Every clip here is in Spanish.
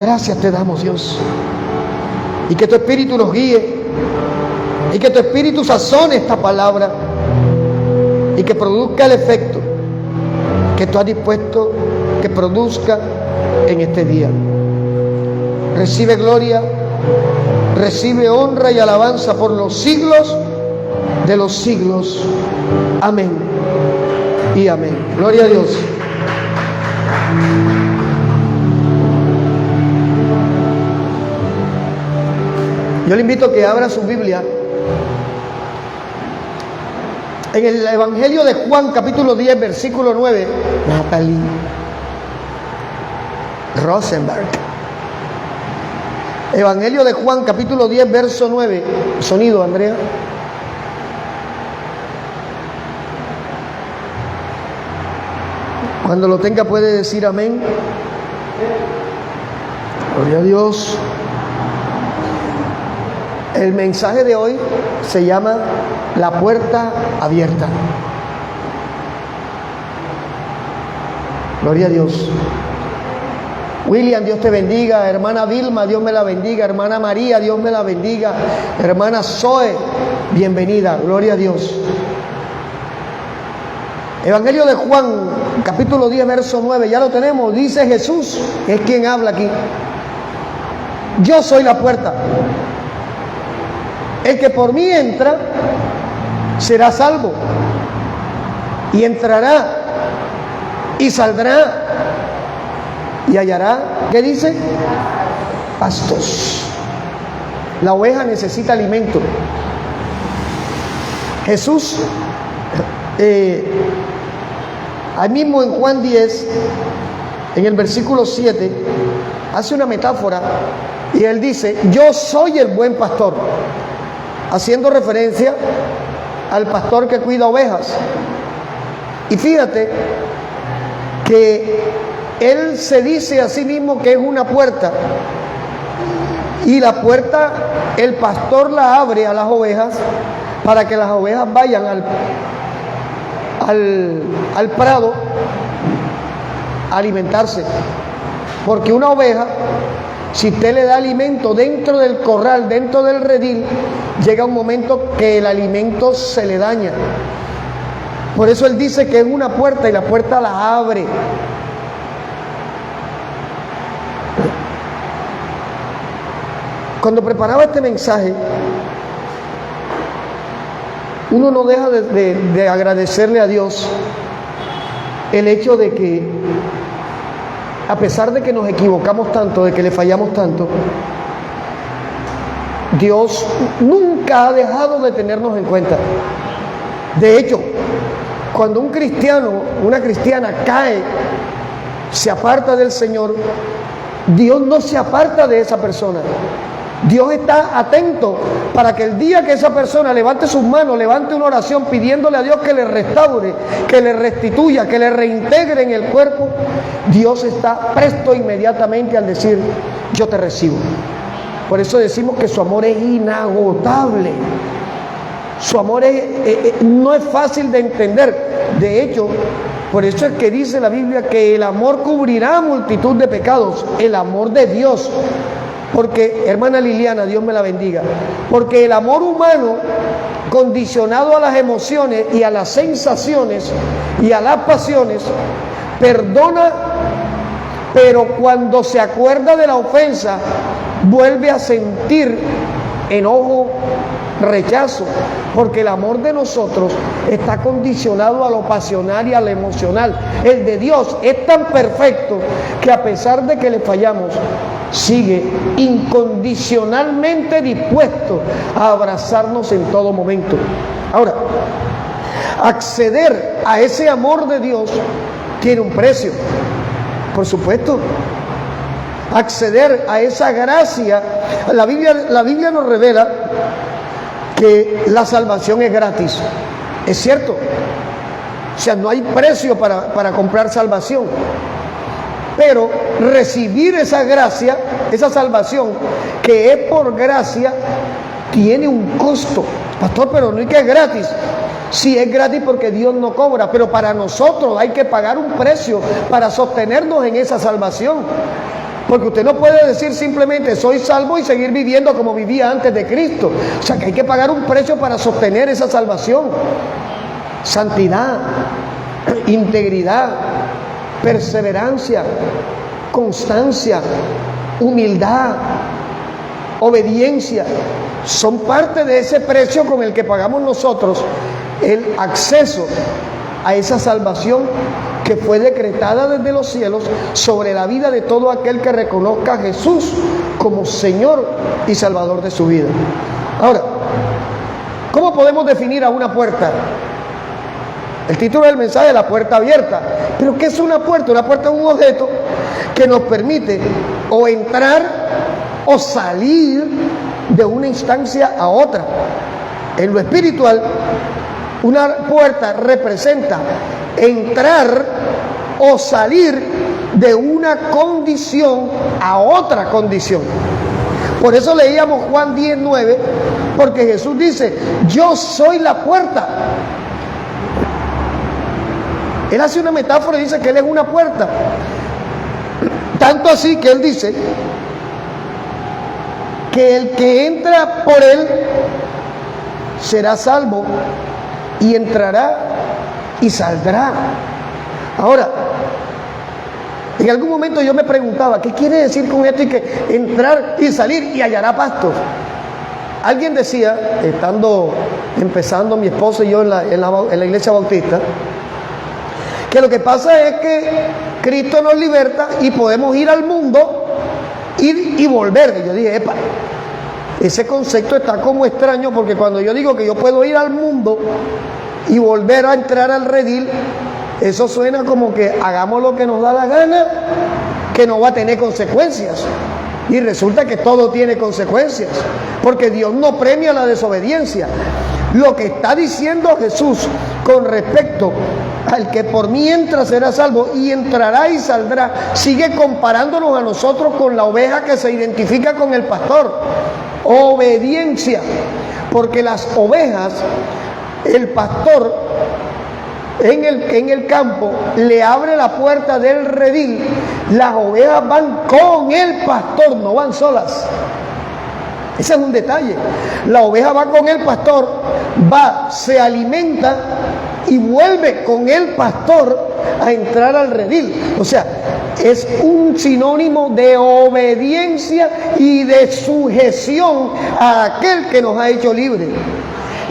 Gracias te damos, Dios. Y que tu Espíritu nos guíe. Y que tu Espíritu sazone esta palabra. Y que produzca el efecto que tú has dispuesto que produzca en este día. Recibe gloria, recibe honra y alabanza por los siglos de los siglos. Amén y amén. Gloria a Dios. Yo le invito a que abra su Biblia en el Evangelio de Juan, capítulo 10, versículo 9. Natalie Rosenberg. Evangelio de Juan, capítulo 10, verso 9. Sonido, Andrea. Cuando lo tenga puede decir amén. Gloria a Dios. El mensaje de hoy se llama La puerta abierta. Gloria a Dios. William, Dios te bendiga. Hermana Vilma, Dios me la bendiga. Hermana María, Dios me la bendiga. Hermana Zoe, bienvenida. Gloria a Dios. Evangelio de Juan, capítulo 10, verso 9. Ya lo tenemos. Dice Jesús, es quien habla aquí. Yo soy la puerta. El que por mí entra será salvo, y entrará y saldrá y hallará, ¿qué dice? Pastos. La oveja necesita alimento. Jesús, ahí mismo en Juan 10, en el versículo 7, hace una metáfora y él dice: yo soy el buen pastor, haciendo referencia al pastor que cuida ovejas. Y fíjate que él se dice a sí mismo que es una puerta, y la puerta el pastor la abre a las ovejas para que las ovejas vayan al prado a alimentarse. Porque una oveja, si usted le da alimento dentro del corral, dentro del redil, llega un momento que el alimento se le daña. Por eso él dice que es una puerta, y la puerta la abre. Cuando preparaba este mensaje, uno no deja de agradecerle a Dios el hecho de que, a pesar de que nos equivocamos tanto, de que le fallamos tanto, Dios nunca ha dejado de tenernos en cuenta. De hecho, cuando un cristiano, una cristiana cae, se aparta del Señor, Dios no se aparta de esa persona. Dios está atento para que el día que esa persona levante sus manos, levante una oración pidiéndole a Dios que le restaure, que le restituya, que le reintegre en el cuerpo, Dios está presto inmediatamente al decir: yo te recibo. Por eso decimos que su amor es inagotable. Su amor no es fácil de entender. De hecho, por eso es que dice la Biblia que el amor cubrirá multitud de pecados. El amor de Dios. Porque, hermana Liliana, Dios me la bendiga, porque el amor humano, condicionado a las emociones y a las sensaciones y a las pasiones, perdona, pero cuando se acuerda de la ofensa, vuelve a sentir enojo, rechazo, porque el amor de nosotros está condicionado a lo pasional y a lo emocional. El de Dios es tan perfecto que, a pesar de que le fallamos, sigue incondicionalmente dispuesto a abrazarnos en todo momento. Ahora, acceder a ese amor de Dios tiene un precio, por supuesto. Acceder a esa gracia, la Biblia nos revela que la salvación es gratis. Es cierto. O sea, no hay precio para comprar salvación. Pero recibir esa gracia, esa salvación que es por gracia, tiene un costo. Pastor, pero no es que es gratis. Sí, es gratis porque Dios no cobra, pero para nosotros hay que pagar un precio para sostenernos en esa salvación. Porque usted no puede decir simplemente soy salvo y seguir viviendo como vivía antes de Cristo. O sea que hay que pagar un precio para sostener esa salvación. Santidad, integridad, perseverancia, constancia, humildad, obediencia, son parte de ese precio con el que pagamos nosotros el acceso a esa salvación que fue decretada desde los cielos sobre la vida de todo aquel que reconozca a Jesús como Señor y Salvador de su vida. Ahora, ¿cómo podemos definir a una puerta? El título del mensaje es la puerta abierta. ¿Pero qué es una puerta? Una puerta es un objeto que nos permite o entrar o salir de una instancia a otra. En lo espiritual, una puerta representa entrar o salir de una condición a otra condición. Por eso leíamos Juan 10:9, porque Jesús dice, yo soy la puerta. Él hace una metáfora y dice que Él es una puerta. Tanto así que Él dice que el que entra por Él será salvo y entrará y saldrá. Ahora, en algún momento yo me preguntaba, ¿qué quiere decir con esto y que entrar y salir y hallará pastos? Alguien decía, empezando mi esposo y yo en la iglesia bautista, que lo que pasa es que Cristo nos liberta y podemos ir al mundo, ir y volver. Y yo dije, epa, ese concepto está como extraño, porque cuando yo digo que yo puedo ir al mundo y volver a entrar al redil, eso suena como que hagamos lo que nos da la gana, que no va a tener consecuencias. Y resulta que todo tiene consecuencias, porque Dios no premia la desobediencia. Lo que está diciendo Jesús con respecto al que por mí entra será salvo y entrará y saldrá, sigue comparándonos a nosotros con la oveja que se identifica con el pastor. Obediencia, porque las ovejas, el pastor en el campo le abre la puerta del redil, las ovejas van con el pastor, no van solas. Ese es un detalle. La oveja va con el pastor, se alimenta y vuelve con el pastor a entrar al redil. O sea, es un sinónimo de obediencia y de sujeción a aquel que nos ha hecho libres.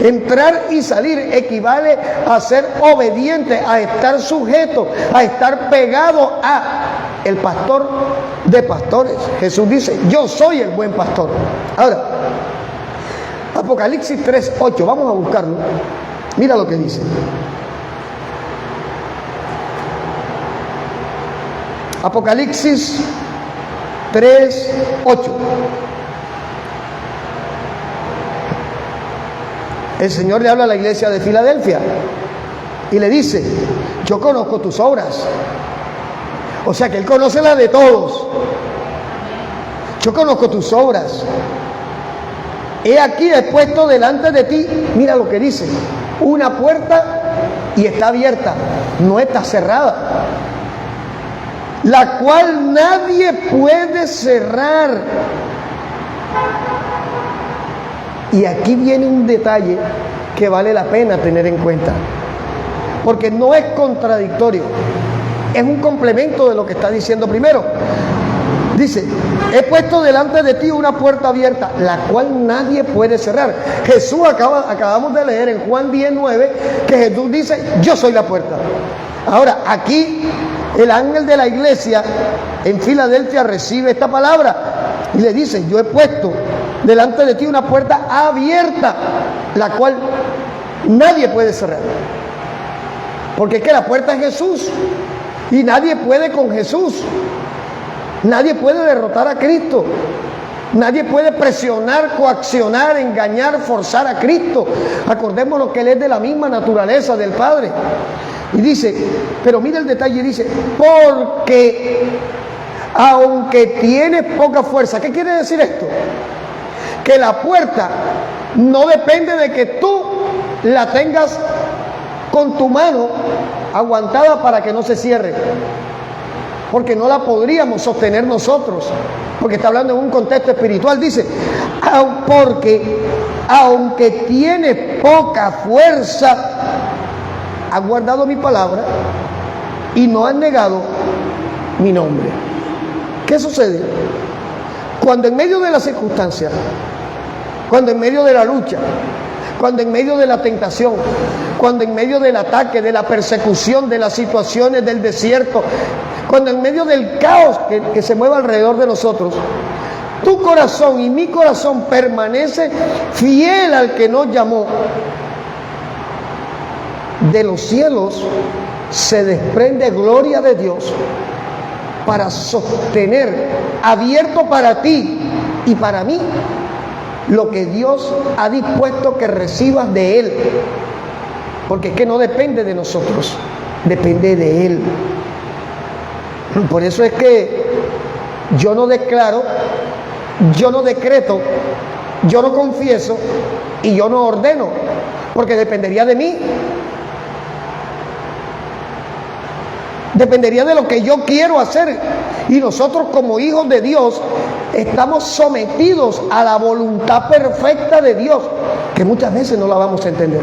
Entrar y salir equivale a ser obediente, a estar sujeto, a estar pegado a el pastor de pastores. Jesús dice, yo soy el buen pastor. Ahora, Apocalipsis 3:8, vamos a buscarlo. Mira lo que dice. Apocalipsis 3:8. El Señor le habla a la iglesia de Filadelfia y le dice, yo conozco tus obras. O sea que Él conoce las de todos. Yo conozco tus obras. He aquí he puesto delante de ti, mira lo que dice, una puerta y está abierta, no está cerrada, la cual nadie puede cerrar. Y aquí viene un detalle que vale la pena tener en cuenta, porque no es contradictorio, es un complemento de lo que está diciendo primero. Dice, he puesto delante de ti una puerta abierta, la cual nadie puede cerrar. Jesús acabamos de leer en Juan 10:9 que Jesús dice, yo soy la puerta. Ahora, aquí el ángel de la iglesia en Filadelfia recibe esta palabra y le dice, yo he puesto delante de ti una puerta abierta, la cual nadie puede cerrar. Porque es que la puerta es Jesús y nadie puede con Jesús. Nadie puede derrotar a Cristo. Nadie puede presionar, coaccionar, engañar, forzar a Cristo. Acordémonos que Él es de la misma naturaleza del Padre. Y dice, pero mira el detalle, dice, porque aunque tienes poca fuerza. ¿Qué quiere decir esto? Que la puerta no depende de que tú la tengas con tu mano aguantada para que no se cierre. porque no la podríamos sostener nosotros, porque está hablando en un contexto espiritual. Dice, porque aunque tiene poca fuerza, has guardado mi palabra y no has negado mi nombre. ¿Qué sucede? Cuando en medio de las circunstancias, cuando en medio de la lucha, cuando en medio de la tentación, cuando en medio del ataque, de la persecución, de las situaciones del desierto, cuando en medio del caos que se mueve alrededor de nosotros, tu corazón y mi corazón permanece fiel al que nos llamó, de los cielos se desprende gloria de Dios para sostener, abierto para ti y para mí, lo que Dios ha dispuesto que recibas de Él. Porque es que no depende de nosotros, depende de Él. Por eso es que yo no declaro, yo no decreto, yo no confieso y yo no ordeno, porque dependería de mí. Dependería de lo que yo quiero hacer. Y nosotros como hijos de Dios estamos sometidos a la voluntad perfecta de Dios, que muchas veces no la vamos a entender.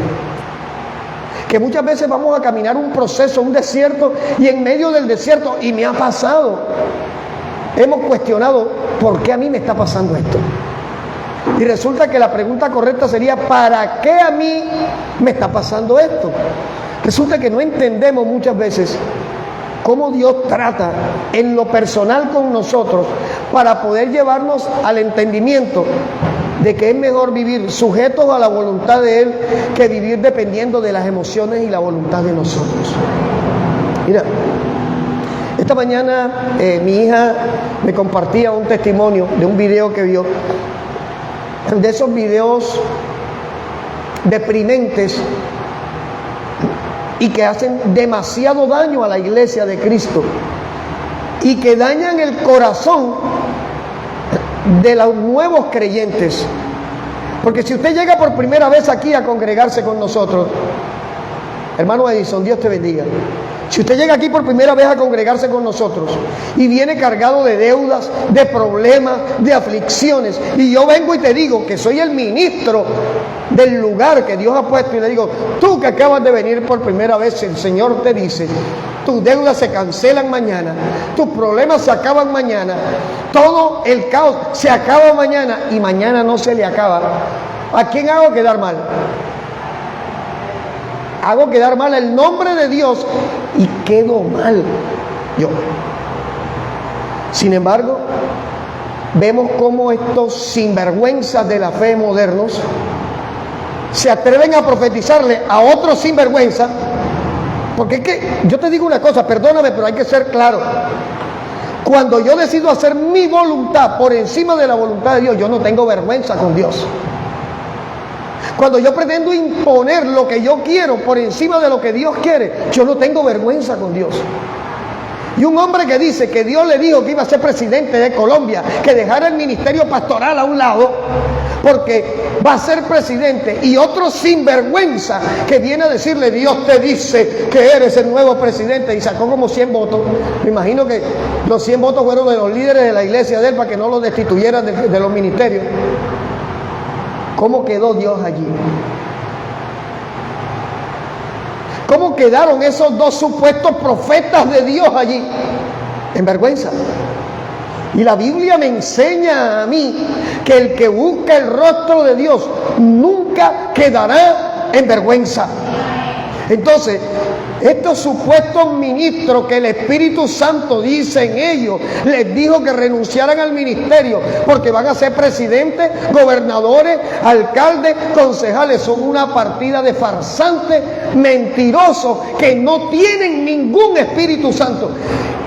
Que muchas veces vamos a caminar un proceso, un desierto, y en medio del desierto, y me ha pasado, hemos cuestionado, ¿por qué a mí me está pasando esto? Y resulta que la pregunta correcta sería, ¿para qué a mí me está pasando esto? Resulta que no entendemos muchas veces cómo Dios trata en lo personal con nosotros para poder llevarnos al entendimiento de que es mejor vivir sujetos a la voluntad de Él que vivir dependiendo de las emociones y la voluntad de nosotros. Mira, esta mañana mi hija me compartía un testimonio de un video que vio, de esos videos deprimentes y que hacen demasiado daño a la iglesia de Cristo y que dañan el corazón de los nuevos creyentes. Porque si usted llega por primera vez aquí a congregarse con nosotros, hermano Edison, Dios te bendiga. Si usted llega aquí por primera vez a congregarse con nosotros y viene cargado de deudas, de problemas, de aflicciones, y yo vengo y te digo que soy el ministro del lugar que Dios ha puesto y le digo, tú que acabas de venir por primera vez, el Señor te dice, tus deudas se cancelan mañana, tus problemas se acaban mañana, todo el caos se acaba mañana y mañana no se le acaba. ¿A quién hago quedar mal? Hago quedar mal el nombre de Dios y quedo mal yo. Sin embargo, vemos cómo estos sinvergüenzas de la fe modernos se atreven a profetizarle a otros sinvergüenzas, porque es que yo te digo una cosa, perdóname, pero hay que ser claro. Cuando yo decido hacer mi voluntad por encima de la voluntad de Dios, yo no tengo vergüenza con Dios. Cuando yo pretendo imponer lo que yo quiero por encima de lo que Dios quiere, yo no tengo vergüenza con Dios. Y un hombre que dice que Dios le dijo que iba a ser presidente de Colombia, que dejara el ministerio pastoral a un lado, porque va a ser presidente, y otro sinvergüenza que viene a decirle, Dios te dice que eres el nuevo presidente, y sacó como 100 votos. Me imagino que los 100 votos fueron de los líderes de la iglesia de él para que no lo destituyeran de los ministerios. ¿Cómo quedó Dios allí? ¿Cómo quedaron esos dos supuestos profetas de Dios allí? En vergüenza. Y la Biblia me enseña a mí que el que busca el rostro de Dios nunca quedará en vergüenza. Entonces, estos supuestos ministros que el Espíritu Santo dice en ellos, les dijo que renunciaran al ministerio porque van a ser presidentes, gobernadores, alcaldes, concejales. Son una partida de farsantes, mentirosos, que no tienen ningún Espíritu Santo.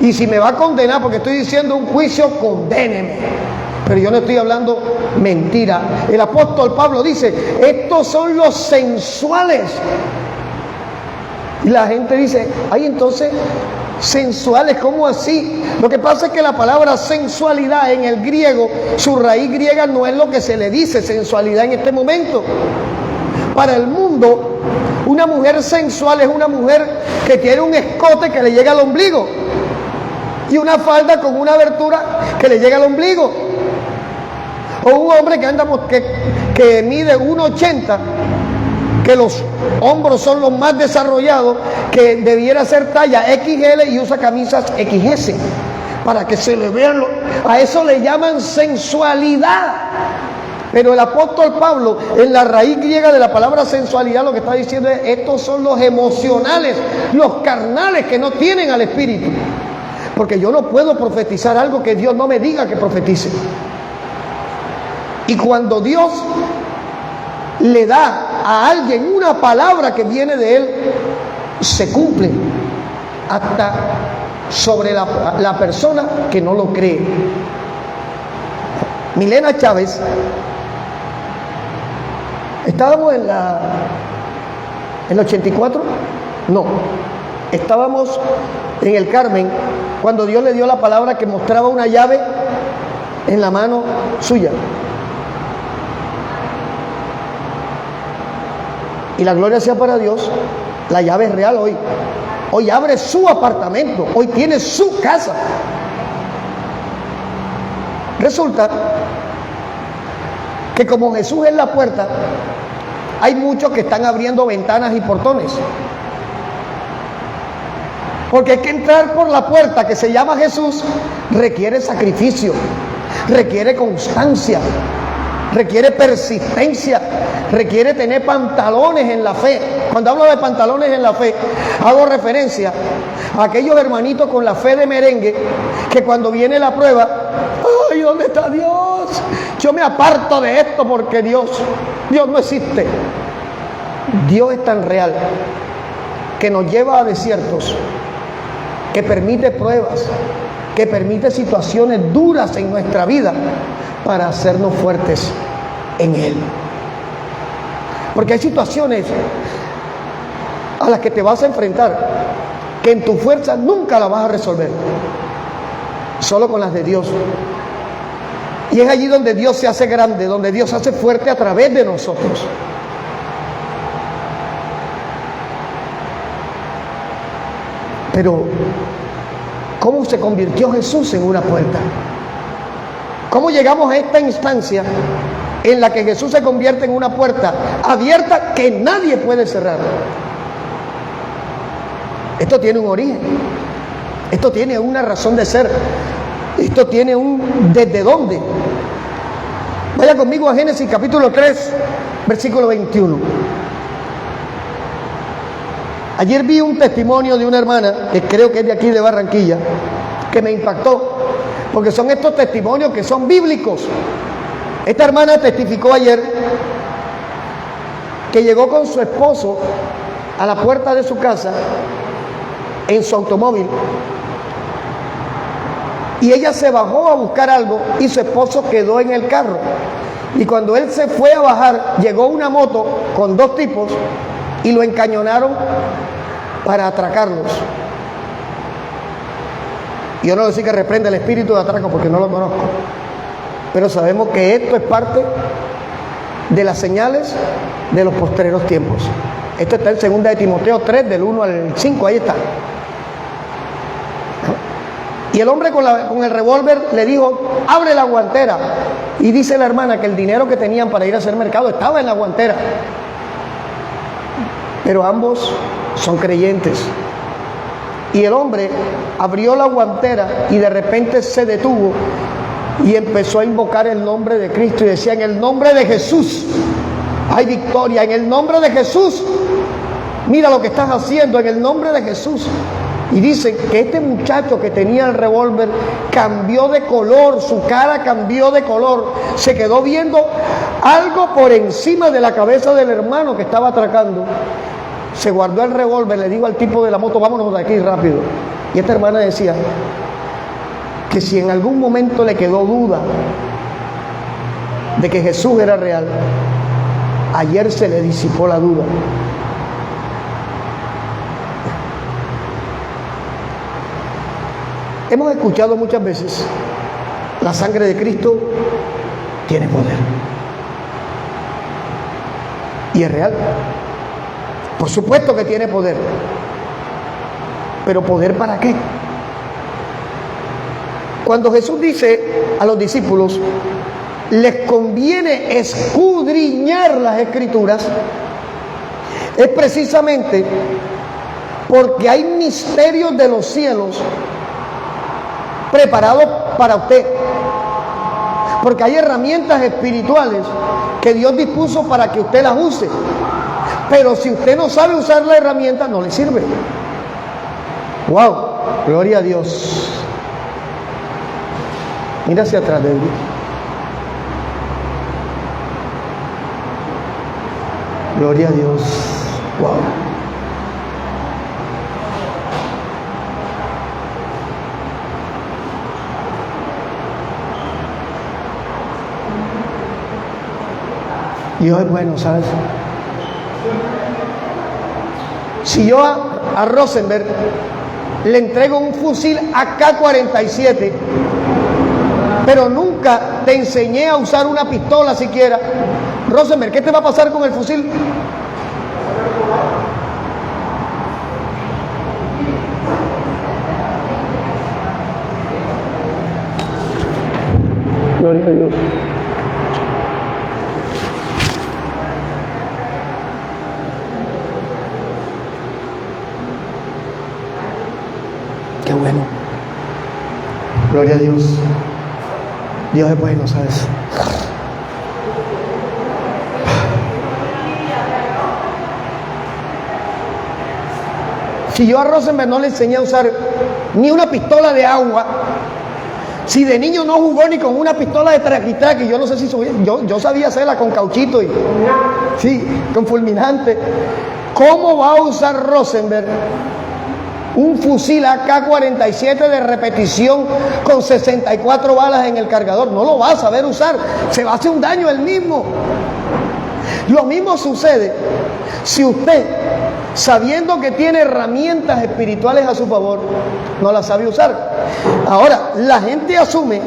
Y si me va a condenar porque estoy diciendo un juicio, condéneme. Pero yo no estoy hablando mentira. El apóstol Pablo dice, estos son los sensuales. Y la gente dice, ay, entonces, sensuales, ¿cómo así? Lo que pasa es que la palabra sensualidad en el griego, su raíz griega no es lo que se le dice sensualidad en este momento. Para el mundo, una mujer sensual es una mujer que tiene un escote que le llega al ombligo. y una falda con una abertura que le llega al ombligo. O un hombre que mide 1,80, que los hombros son los más desarrollados, que debiera ser talla XL y usa camisas XS para que se le vean. A eso le llaman sensualidad. Pero el apóstol Pablo, en la raíz griega de la palabra sensualidad, lo que está diciendo es: estos son los emocionales, los carnales que no tienen al Espíritu. Porque yo no puedo profetizar algo que Dios no me diga que profetice. Y cuando Dios le da a alguien una palabra que viene de Él, se cumple hasta sobre la persona que no lo cree. Milena Chávez, estábamos en el 84, no, estábamos en el Carmen cuando Dios le dio la palabra que mostraba una llave en la mano suya. Y la gloria sea para Dios, la llave es real hoy. Hoy abre su apartamento, hoy tiene su casa. Resulta que como Jesús es la puerta, hay muchos que están abriendo ventanas y portones. Porque hay que entrar por la puerta que se llama Jesús, requiere sacrificio, requiere constancia, requiere persistencia, requiere tener pantalones en la fe. Cuando hablo de pantalones en la fe, hago referencia a aquellos hermanitos con la fe de merengue que cuando viene la prueba, ¡ay, ¿dónde está Dios? Yo me aparto de esto porque Dios no existe. Dios es tan real que nos lleva a desiertos, que permite pruebas, que permite situaciones duras en nuestra vida para hacernos fuertes en Él. Porque hay situaciones a las que te vas a enfrentar que en tu fuerza nunca la vas a resolver, solo con las de Dios. Y es allí donde Dios se hace grande, donde Dios se hace fuerte a través de nosotros. Pero ¿cómo se convirtió Jesús en una puerta? ¿Cómo llegamos a esta instancia en la que Jesús se convierte en una puerta abierta que nadie puede cerrar? Esto tiene un origen, esto tiene una razón de ser, esto tiene un desde dónde. Vaya conmigo a Génesis capítulo 3, versículo 21. Ayer vi un testimonio de una hermana, que creo que es de aquí de Barranquilla, que me impactó, porque son estos testimonios que son bíblicos. Esta hermana testificó ayer que llegó con su esposo a la puerta de su casa en su automóvil y ella se bajó a buscar algo y su esposo quedó en el carro. Y cuando él se fue a bajar, llegó una moto con dos tipos y lo encañonaron para atracarlos. Yo no decir que reprenda el espíritu de atraco porque no lo conozco, pero sabemos que esto es parte de las señales de los postreros tiempos. Esto está en 2 de Timoteo 3, del 1 al 5, ahí está. Y el hombre con el revólver le dijo: abre la guantera. Y dice la hermana que el dinero que tenían para ir a hacer mercado estaba en la guantera. Pero ambos son creyentes. Y el hombre abrió la guantera y de repente se detuvo y empezó a invocar el nombre de Cristo y decía: en el nombre de Jesús hay victoria, en el nombre de Jesús, mira lo que estás haciendo, en el nombre de Jesús. Y dicen que este muchacho que tenía el revólver cambió de color, su cara cambió de color, se quedó viendo algo por encima de la cabeza del hermano que estaba atracando. Se guardó el revólver, le dijo al tipo de la moto: vámonos de aquí rápido. Y esta hermana decía que si en algún momento le quedó duda de que Jesús era real, ayer se le disipó la duda. Hemos escuchado muchas veces: la sangre de Cristo tiene poder. Y es real. Por supuesto que tiene poder. ¿Pero poder para qué? Cuando Jesús dice a los discípulos, les conviene escudriñar las Escrituras, es precisamente porque hay misterios de los cielos preparados para usted. Porque hay herramientas espirituales que Dios dispuso para que usted las use. Pero si usted no sabe usar la herramienta, no le sirve. ¡Wow! Gloria a Dios. Mira hacia atrás, David. Gloria a Dios. ¡Wow! Dios es bueno, ¿sabes? Si yo a Rosenberg le entrego un fusil AK-47, pero nunca te enseñé a usar una pistola siquiera, Rosenberg, ¿qué te va a pasar con el fusil? Gloria a Dios. Qué bueno. Gloria a Dios. Dios es bueno, ¿sabes? Si yo a Rosenberg no le enseñé a usar ni una pistola de agua, si de niño no jugó ni con una pistola de traquitraqui, yo no sé si yo sabía hacerla con cauchito y sí, con fulminante. ¿Cómo va a usar Rosenberg un fusil AK-47 de repetición con 64 balas en el cargador? No lo va a saber usar, se va a hacer un daño él mismo. Lo mismo sucede si usted, sabiendo que tiene herramientas espirituales a su favor, no las sabe usar. Ahora, la gente asume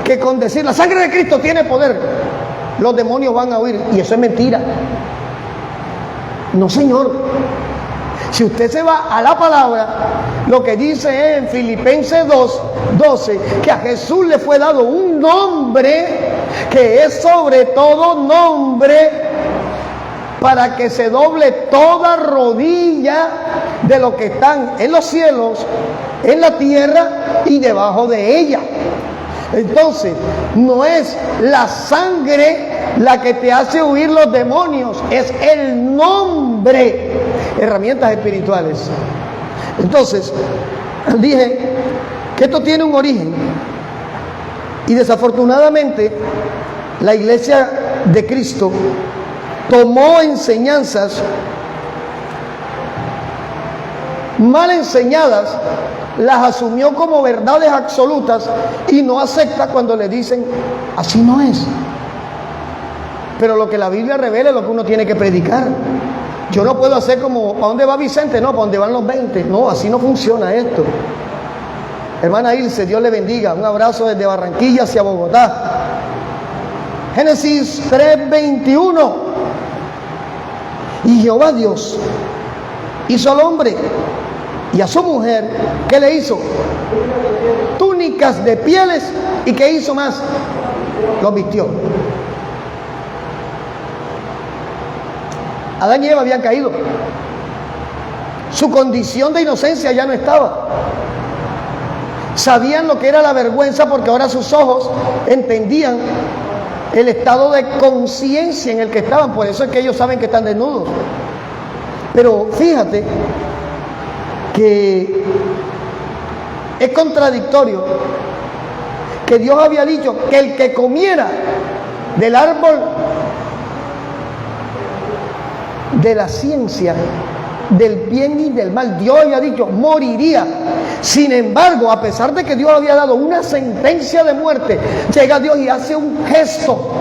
que con decir la sangre de Cristo tiene poder, los demonios van a huir, y eso es mentira. No, señor. Si usted se va a la palabra, lo que dice en Filipenses 2:12, que a Jesús le fue dado un nombre que es sobre todo nombre, para que se doble toda rodilla de los que están en los cielos, en la tierra y debajo de ella. Entonces, no es la sangre la que te hace huir los demonios, es el nombre. Herramientas espirituales. Entonces, dije que esto tiene un origen, y desafortunadamente la Iglesia de Cristo tomó enseñanzas mal enseñadas, las asumió como verdades absolutas y no acepta cuando le dicen así no es. Pero lo que la Biblia revela es lo que uno tiene que predicar. Yo no puedo hacer como, ¿para dónde va Vicente? No, ¿para dónde van los 20? No, así no funciona esto. Hermana Ilse, Dios le bendiga. Un abrazo desde Barranquilla hacia Bogotá. Génesis 3:21. Y Jehová Dios hizo al hombre y a su mujer, ¿qué le hizo? Túnicas de pieles. ¿Y qué hizo más? Los vistió. Adán y Eva habían caído. Su condición de inocencia ya no estaba. Sabían lo que era la vergüenza, porque ahora sus ojos entendían el estado de conciencia en el que estaban. Por eso es que ellos saben que están desnudos. Pero fíjate que es contradictorio que Dios había dicho que el que comiera del árbol de la ciencia del bien y del mal, Dios había dicho moriría. Sin embargo, a pesar de que Dios había dado una sentencia de muerte, llega Dios y hace un gesto.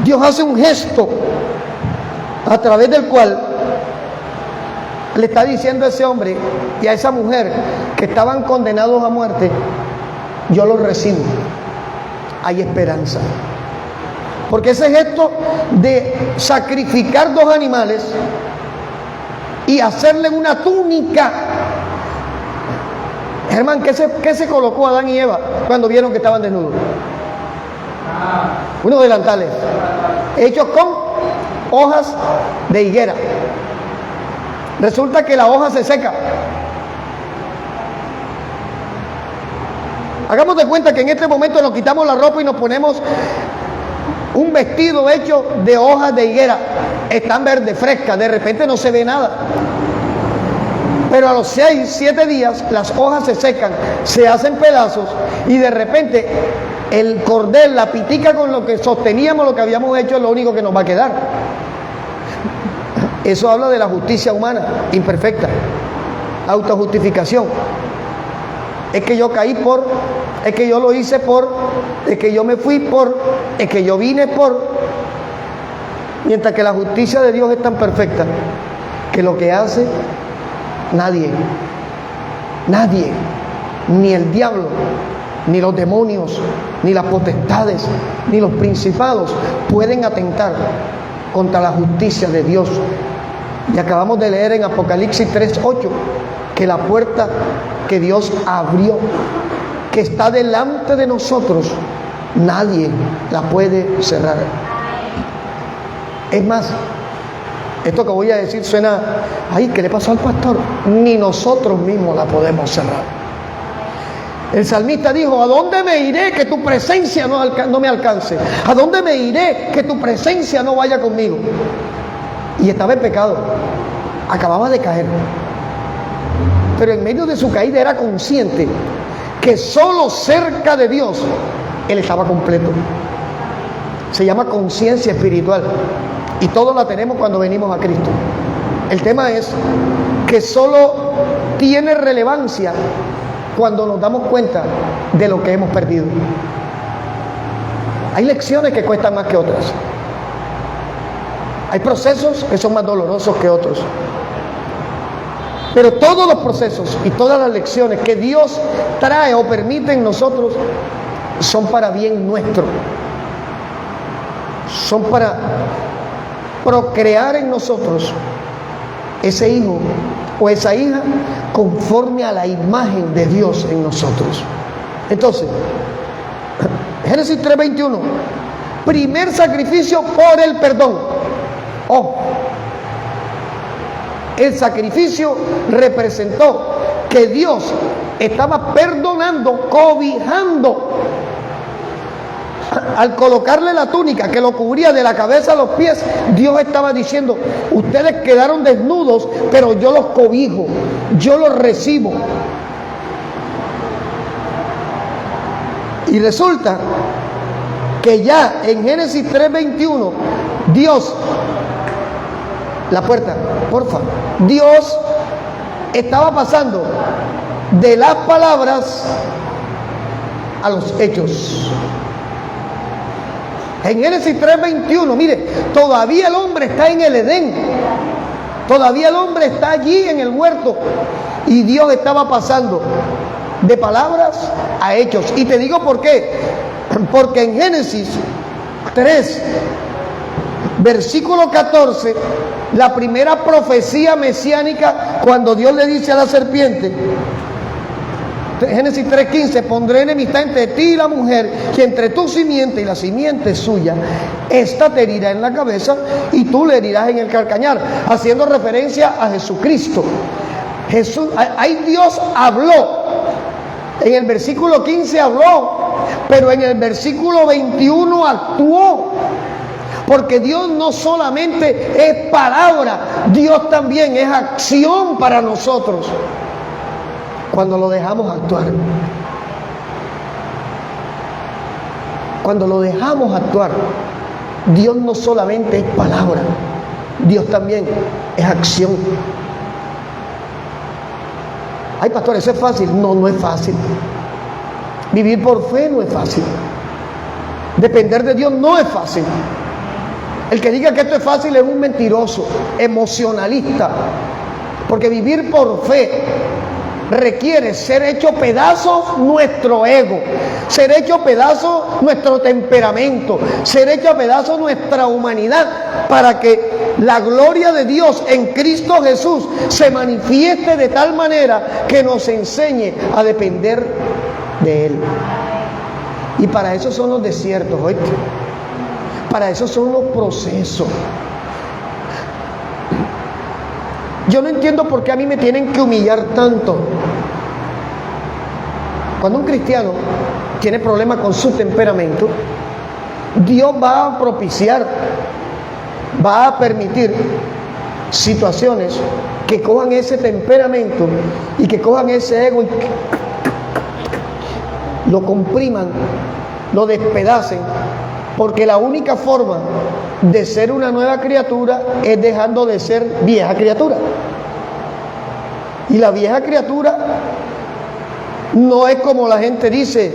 Dios hace un gesto a través del cual le está diciendo a ese hombre y a esa mujer que estaban condenados a muerte: yo los recibo, hay esperanza. Porque ese gesto de sacrificar 2 animales y hacerle una túnica Germán, ¿qué se colocó Adán y Eva cuando vieron que estaban desnudos? Unos delantales hechos con hojas de higuera. Resulta que la hoja se seca. Hagamos de cuenta que en este momento nos quitamos la ropa y nos ponemos un vestido hecho de hojas de higuera. Están verdes, frescas, de repente no se ve nada. Pero a los 6, 7 días las hojas se secan, se hacen pedazos y de repente el cordel, la pitica con lo que sosteníamos lo que habíamos hecho es lo único que nos va a quedar. Eso habla de la justicia humana, imperfecta, autojustificación. Es que yo caí por, es que yo lo hice por, es que yo me fui por, es que yo vine por. Mientras que la justicia de Dios es tan perfecta que lo que hace nadie, ni el diablo, ni los demonios, ni las potestades, ni los principados pueden atentar contra la justicia de Dios. Y acabamos de leer en Apocalipsis 3:8 que la puerta que Dios abrió, que está delante de nosotros, nadie la puede cerrar. Es más, esto que voy a decir suena, ay, ¿qué le pasó al pastor? Ni nosotros mismos la podemos cerrar. El salmista dijo, ¿a dónde me iré que tu presencia no me alcance? ¿A dónde me iré que tu presencia no vaya conmigo? Y estaba en pecado, acababa de caer. Pero en medio de su caída era consciente que solo cerca de Dios él estaba completo. Se llama conciencia espiritual. Y todos la tenemos cuando venimos a Cristo. El tema es que solo tiene relevancia cuando nos damos cuenta de lo que hemos perdido. Hay lecciones que cuestan más que otras. Hay procesos que son más dolorosos que otros. Pero todos los procesos y todas las lecciones que Dios trae o permite en nosotros son para bien nuestro. Son para procrear en nosotros ese hijo o esa hija conforme a la imagen de Dios en nosotros. Entonces, Génesis 3:21, primer sacrificio por el perdón. Ojo, el sacrificio representó que Dios estaba perdonando, cobijando. Al colocarle la túnica que lo cubría de la cabeza a los pies, Dios estaba diciendo, ustedes quedaron desnudos, pero yo los cobijo, yo los recibo. Y resulta que ya en Génesis 3:21, Dios, la puerta, porfa, Dios estaba pasando de las palabras a los hechos. En Génesis 3:21, mire, todavía el hombre está en el Edén, todavía el hombre está allí en el huerto y Dios estaba pasando de palabras a hechos. Y te digo por qué, porque en Génesis 3, versículo 14, la primera profecía mesiánica, cuando Dios le dice a la serpiente, Génesis 3:15, pondré enemistad entre ti y la mujer, que entre tu simiente y la simiente suya, esta te herirá en la cabeza y tú le herirás en el calcañar, haciendo referencia a Jesucristo. Jesús, ahí Dios habló, en el versículo 15 habló, pero en el versículo 21 actuó. Porque Dios no solamente es palabra, Dios también es acción para nosotros. Cuando lo dejamos actuar. Cuando lo dejamos actuar, Dios no solamente es palabra, Dios también es acción. Ay, pastor, ¿eso es fácil? No, no es fácil. Vivir por fe no es fácil. Depender de Dios no es fácil. El que diga que esto es fácil es un mentiroso, emocionalista. Porque vivir por fe requiere ser hecho pedazos nuestro ego, ser hecho pedazos nuestro temperamento, ser hecho pedazos nuestra humanidad, para que la gloria de Dios en Cristo Jesús se manifieste de tal manera que nos enseñe a depender de Él. Y para eso son los desiertos, ¿oíste? Para eso son los procesos. Yo no entiendo por qué a mí me tienen que humillar tanto. Cuando un cristiano tiene problemas con su temperamento, Dios va a propiciar, va a permitir situaciones que cojan ese temperamento y que cojan ese ego y lo compriman, lo despedacen, porque la única forma de ser una nueva criatura es dejando de ser vieja criatura. Y la vieja criatura no es como la gente dice: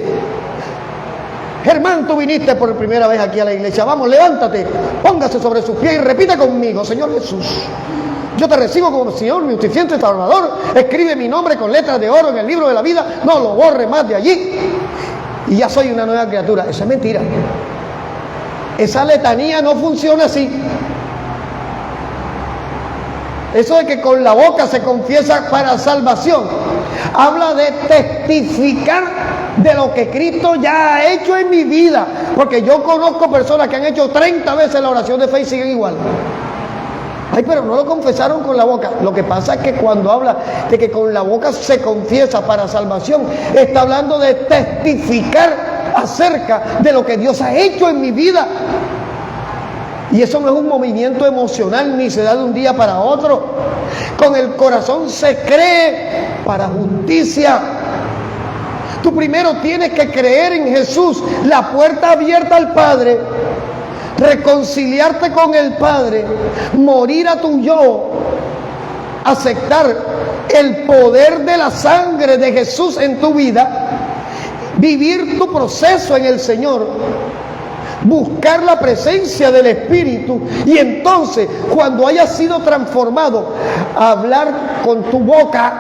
Germán, tú viniste por primera vez aquí a la iglesia, vamos, levántate, póngase sobre sus pies y repita conmigo: Señor Jesús, yo te recibo como Señor, mi suficiente Salvador, escribe mi nombre con letras de oro en el libro de la vida, no lo borre más de allí, y ya soy una nueva criatura. Eso es mentira. Esa letanía no funciona así. Eso de que con la boca se confiesa para salvación, habla de testificar de lo que Cristo ya ha hecho en mi vida. Porque yo conozco personas que han hecho 30 veces la oración de fe y siguen igual. Ay, pero no lo confesaron con la boca. Lo que pasa es que cuando habla de que con la boca se confiesa para salvación, está hablando de testificar acerca de lo que Dios ha hecho en mi vida. Y eso no es un movimiento emocional ni se da de un día para otro. Con el corazón se cree para justicia. Tú primero tienes que creer en Jesús, la puerta abierta al Padre, reconciliarte con el Padre, morir a tu yo, aceptar el poder de la sangre de Jesús en tu vida, vivir tu proceso en el Señor, buscar la presencia del Espíritu, y entonces cuando hayas sido transformado, hablar con tu boca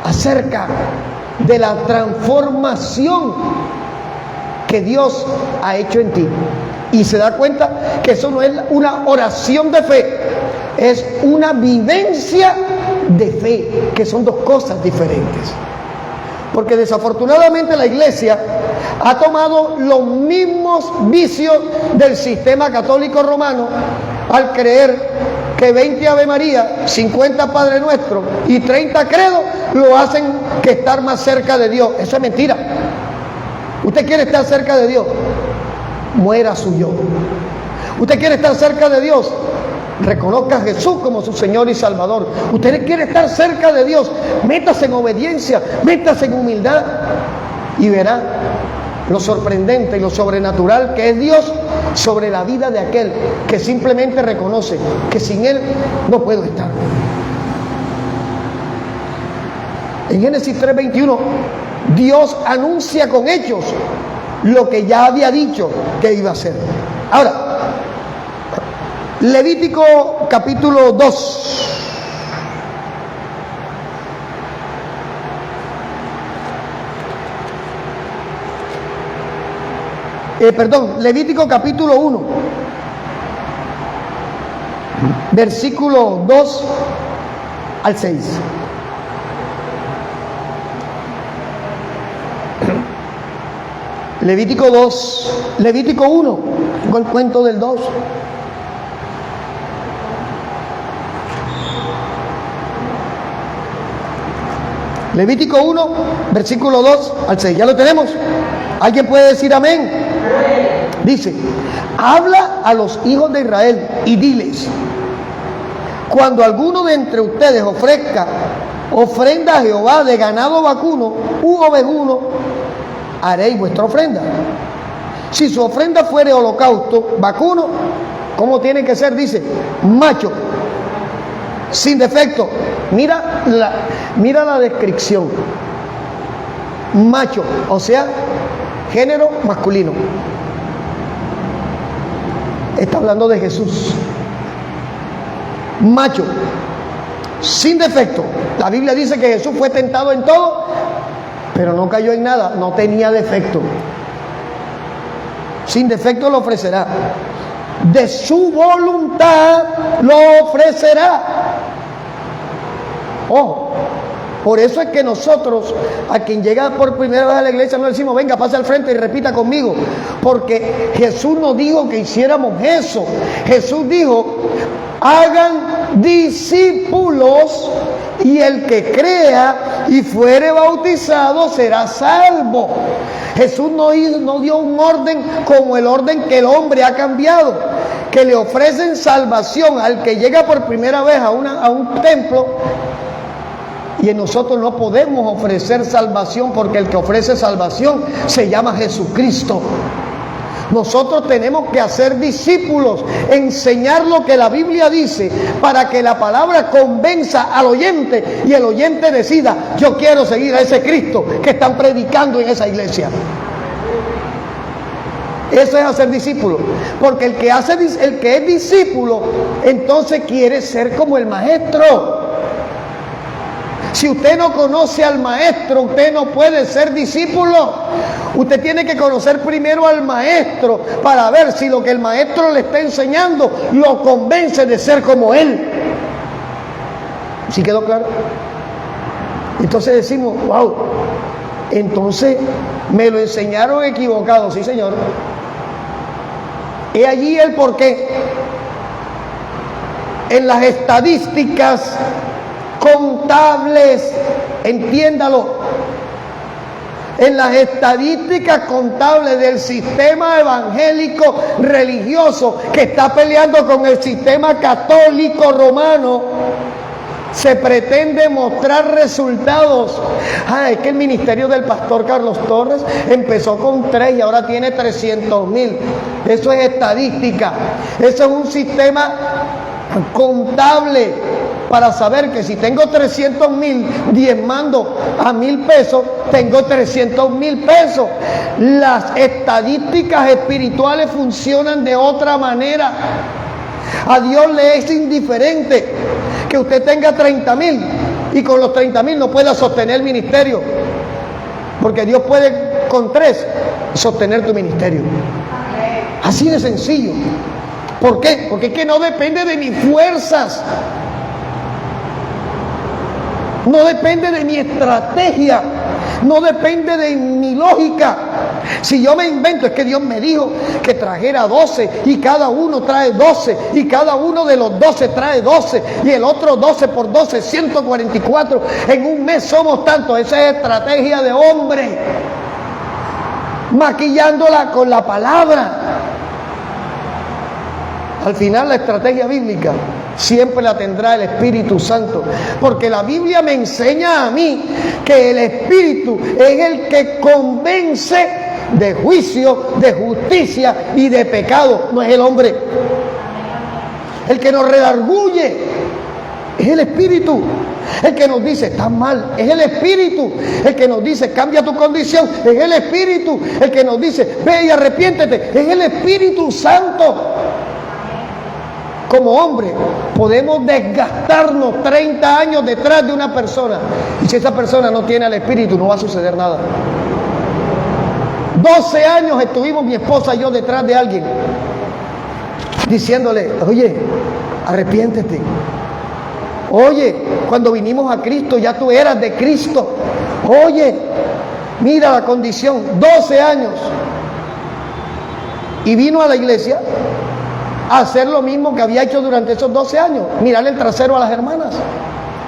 acerca de la transformación que Dios ha hecho en ti. Y se da cuenta que eso no es una oración de fe, es una vivencia de fe, que son dos cosas diferentes. Porque desafortunadamente la iglesia ha tomado los mismos vicios del sistema católico romano al creer que 20 Ave María, 50 Padre Nuestro y 30 credos lo hacen que estar más cerca de Dios. Eso es mentira. Usted quiere estar cerca de Dios, muera su yo. Usted quiere estar cerca de Dios, reconozca a Jesús como su Señor y Salvador. Usted quiere estar cerca de Dios, métase en obediencia, métase en humildad y verá lo sorprendente y lo sobrenatural que es Dios sobre la vida de aquel que simplemente reconoce que sin Él no puedo estar. En Génesis 3:21, Dios anuncia con hechos lo que ya había dicho que iba a hacer. Ahora, Levítico capítulo 2. Levítico capítulo 1, versículo 2 al 6. Levítico 1, tengo el cuento del 2. Levítico 1, versículo 2 al 6. ¿Ya lo tenemos? ¿Alguien puede decir amén? Dice: habla a los hijos de Israel y diles: cuando alguno de entre ustedes ofrezca ofrenda a Jehová de ganado vacuno u ovejuno, haréis vuestra ofrenda. Si su ofrenda fuere holocausto vacuno, ¿cómo tiene que ser? Dice: macho, sin defecto. Mira la descripción: macho, o sea, género masculino. Está hablando de Jesús. Macho, sin defecto. La Biblia dice que Jesús fue tentado en todo, pero no cayó en nada, no tenía defecto. Sin defecto lo ofrecerá. de su voluntad lo ofrecerá. Ojo, por eso es que nosotros, a quien llega por primera vez a la iglesia, no le decimos, venga, pase al frente y repita conmigo, porque Jesús no dijo que hiciéramos eso. Jesús dijo, hagan discípulos, y el que crea y fuere bautizado será salvo. Jesús no dio un orden como el orden que el hombre ha cambiado, que le ofrecen salvación al que llega por primera vez a un templo, y en nosotros no podemos ofrecer salvación, porque el que ofrece salvación se llama Jesucristo. Nosotros tenemos que hacer discípulos, enseñar lo que la Biblia dice, para que la palabra convenza al oyente y el oyente decida, yo quiero seguir a ese Cristo que están predicando en esa iglesia. Eso es hacer discípulos, porque el que es discípulo, entonces quiere ser como el maestro. Si usted no conoce al maestro, usted no puede ser discípulo. Usted tiene que conocer primero al maestro para ver si lo que el maestro le está enseñando lo convence de ser como él. ¿Sí quedó claro? Entonces decimos, wow, entonces me lo enseñaron equivocado. Sí, señor. He allí el porqué. En las estadísticas contables, entiéndalo, en las estadísticas contables del sistema evangélico religioso que está peleando con el sistema católico romano, se pretende mostrar resultados. Es que el ministerio del pastor Carlos Torres empezó con 3 y ahora tiene 300,000. Eso es estadística. Eso es un sistema contable para saber que si tengo 300,000 diezmando a 1,000 pesos, tengo 300,000 pesos. Las estadísticas espirituales funcionan de otra manera. A Dios le es indiferente que usted tenga 30,000 y con los 30,000 no pueda sostener el ministerio, porque Dios puede con 3 sostener tu ministerio. Así de sencillo. ¿Por qué? Porque es que no depende de mis fuerzas, no depende de mi estrategia, no depende de mi lógica. Si yo me invento, es que Dios me dijo que trajera 12 y cada uno trae 12 y cada uno de los 12 trae 12 y el otro 12 por 12, 144. En un mes somos tantos. Esa es estrategia de hombre, maquillándola con la palabra. Al final la estrategia bíblica siempre la tendrá el Espíritu Santo, porque la Biblia me enseña a mí que el Espíritu es el que convence de juicio, de justicia y de pecado, no es el hombre. El que nos redarguye es el Espíritu. El que nos dice, estás mal, es el Espíritu. El que nos dice, cambia tu condición, es el Espíritu. El que nos dice, ve y arrepiéntete, es el Espíritu Santo. Como hombre, podemos desgastarnos 30 años detrás de una persona, y si esa persona no tiene al Espíritu, no va a suceder nada. 12 años estuvimos mi esposa y yo detrás de alguien, diciéndole, oye, arrepiéntete. Oye, cuando vinimos a Cristo ya tú eras de Cristo. Oye, mira la condición, 12 años. Y vino a la iglesia a hacer lo mismo que había hecho durante esos 12 años, mirarle el trasero a las hermanas,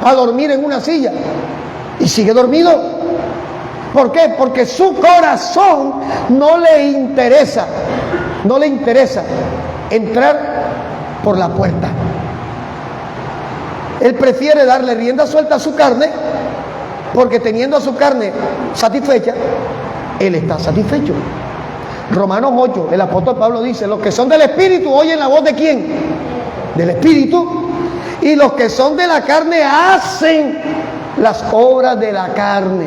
a dormir en una silla, y sigue dormido. ¿Por qué? Porque su corazón no le interesa entrar por la puerta. Él prefiere darle rienda suelta a su carne, porque teniendo a su carne satisfecha, él está satisfecho. Romanos 8, el apóstol Pablo dice, los que son del Espíritu oyen la voz ¿de quién? Del Espíritu. Y los que son de la carne hacen las obras de la carne.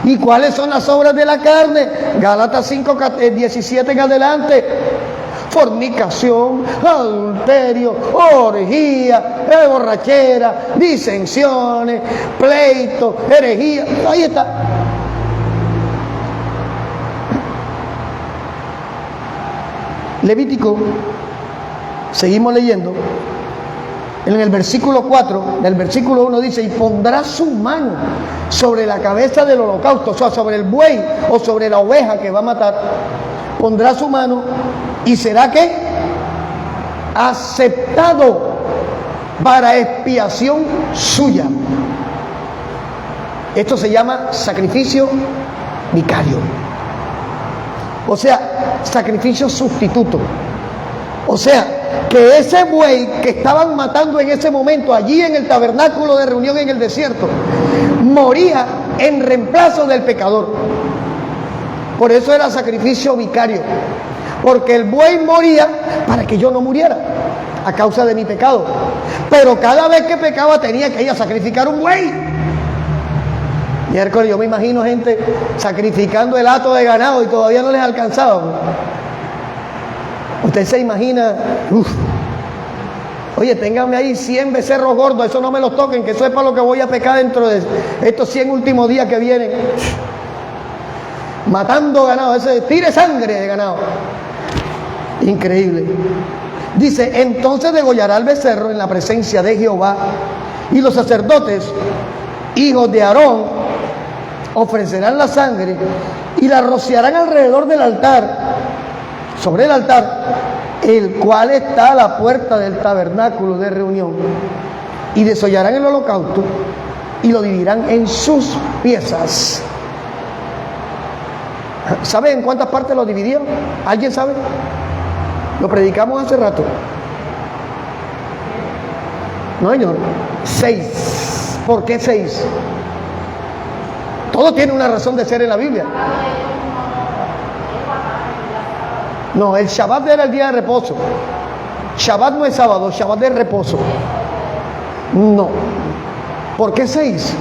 ¿Y cuáles son las obras de la carne? Gálatas 5, 17 en adelante. Fornicación, adulterio, orgía, borrachera, disensiones, pleito, herejía. Ahí está. Levítico Seguimos leyendo. En el versículo 4, del versículo 1 dice, y pondrá su mano sobre la cabeza del holocausto, o sea, sobre el buey o sobre la oveja que va a matar. Pondrá su mano y será ¿qué? Aceptado para expiación suya. Esto se llama sacrificio vicario. O sea, sacrificio sustituto. O sea, que ese buey que estaban matando en ese momento allí en el tabernáculo de reunión en el desierto, moría en reemplazo del pecador. Por eso era sacrificio vicario, porque el buey moría para que yo no muriera a causa de mi pecado, pero cada vez que pecaba tenía que ir a sacrificar un buey. Miércoles, yo me imagino gente sacrificando el hato de ganado y todavía no les alcanzaba. Usted se imagina, oye, ténganme ahí 100 becerros gordos, eso no me los toquen, que eso es para lo que voy a pecar dentro de estos 100 últimos días que vienen. Matando ganado, ese tire sangre de ganado. Increíble. Dice, entonces degollará el becerro en la presencia de Jehová, y los sacerdotes, hijos de Aarón, ofrecerán la sangre y la rociarán alrededor del altar, sobre el altar, el cual está a la puerta del tabernáculo de reunión, y desollarán el holocausto y lo dividirán en sus piezas. ¿Sabe en cuántas partes lo dividieron? ¿Alguien sabe? Lo predicamos hace rato. No, señor. 6. ¿Por qué 6? Todo tiene una razón de ser en la Biblia. No, el Shabbat era el día de reposo. Shabbat no es sábado, Shabbat es reposo. No. ¿Por qué 6?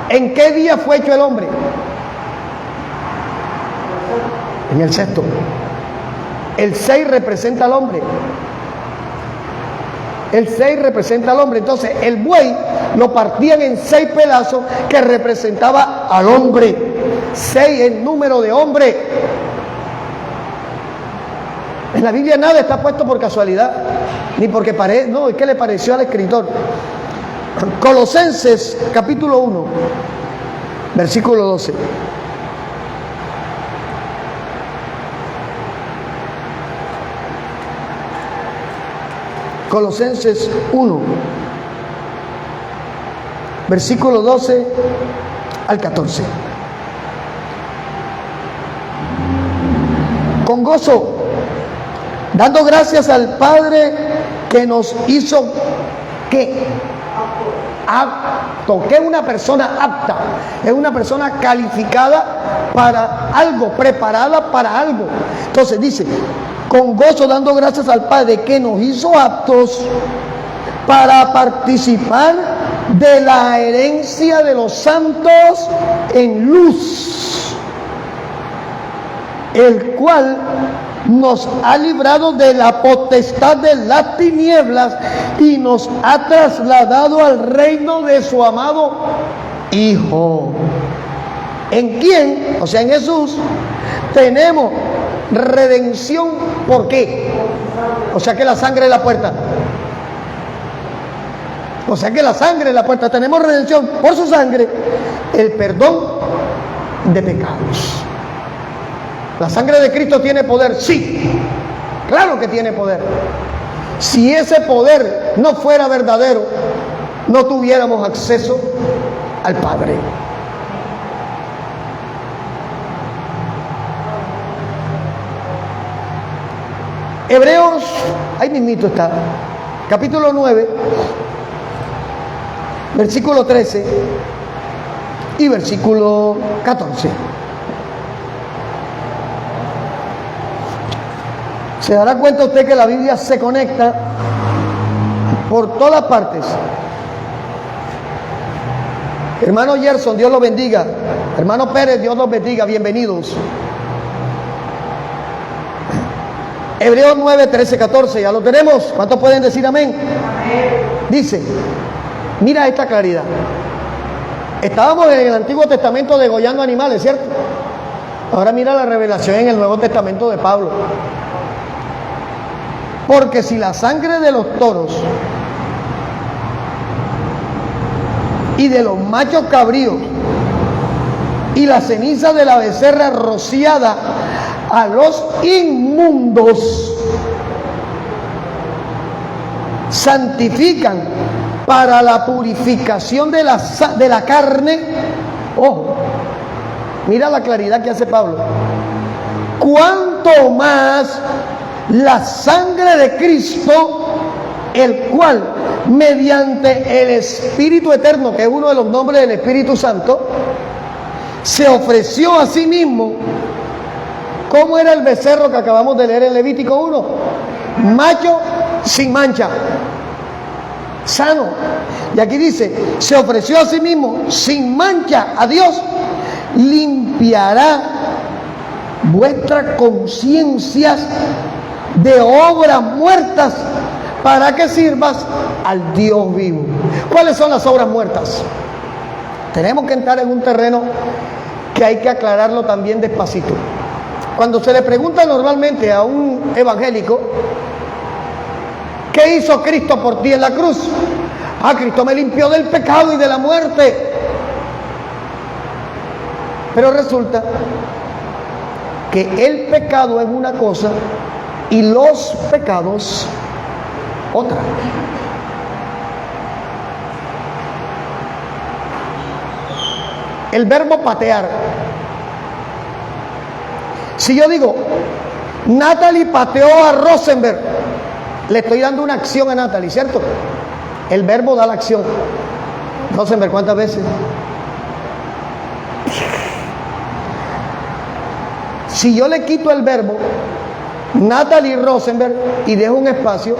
¿En qué día fue hecho el hombre? En el sexto. El 6 representa al hombre. El 6 representa al hombre. Entonces el buey lo partían en 6 pedazos que representaba al hombre. 6 es número de hombre. En la Biblia nada está puesto por casualidad, ni porque no, es que le pareció al escritor. Colosenses capítulo 1, versículo 12. Colosenses 1, versículo 12 al 14. Con gozo, dando gracias al Padre que nos hizo, ¿qué? Apto. ¿Qué es una persona apta? Es una persona calificada para algo, preparada para algo. Entonces dice, con gozo dando gracias al Padre que nos hizo aptos para participar de la herencia de los santos en luz, el cual nos ha librado de la potestad de las tinieblas y nos ha trasladado al reino de su amado Hijo, en quien, o sea en Jesús, tenemos redención. ¿Por qué? O sea que la sangre es la puerta. O sea que la sangre es la puerta. Tenemos redención por su sangre, el perdón de pecados. ¿La sangre de Cristo tiene poder? Sí, claro que tiene poder. Si ese poder no fuera verdadero, no tuviéramos acceso al Padre. Hebreos, ahí mismito está, capítulo 9, versículo 13 y versículo 14. Se dará cuenta usted que la Biblia se conecta por todas partes. Hermano Gerson, Dios los bendiga. Hermano Pérez, Dios los bendiga. Bienvenidos. Hebreos 9, 13, 14. ¿Ya lo tenemos? ¿Cuántos pueden decir amén? Dice, mira esta claridad. Estábamos en el Antiguo Testamento degollando animales, ¿cierto? Ahora mira la revelación en el Nuevo Testamento de Pablo. Porque si la sangre de los toros y de los machos cabríos y la ceniza de la becerra rociada a los inmundos santifican para la purificación de la carne, ojo, mira la claridad que hace Pablo, cuanto más la sangre de Cristo, el cual mediante el Espíritu Eterno, que es uno de los nombres del Espíritu Santo, se ofreció a sí mismo. ¿Cómo era el becerro que acabamos de leer en Levítico 1? Macho sin mancha, sano. Y aquí dice, se ofreció a sí mismo sin mancha a Dios, limpiará vuestras conciencias de obras muertas para que sirvas al Dios vivo. ¿Cuáles son las obras muertas? Tenemos que entrar en un terreno que hay que aclararlo también despacito. Cuando se le pregunta normalmente a un evangélico, ¿qué hizo Cristo por ti en la cruz? Ah, Cristo me limpió del pecado y de la muerte. Pero resulta que el pecado es una cosa y los pecados otra. El verbo patear. Si yo digo, Natalie pateó a Rosenberg, le estoy dando una acción a Natalie, ¿cierto? El verbo da la acción. Rosenberg, ¿cuántas veces? Si yo le quito el verbo Natalie Rosenberg y dejo un espacio,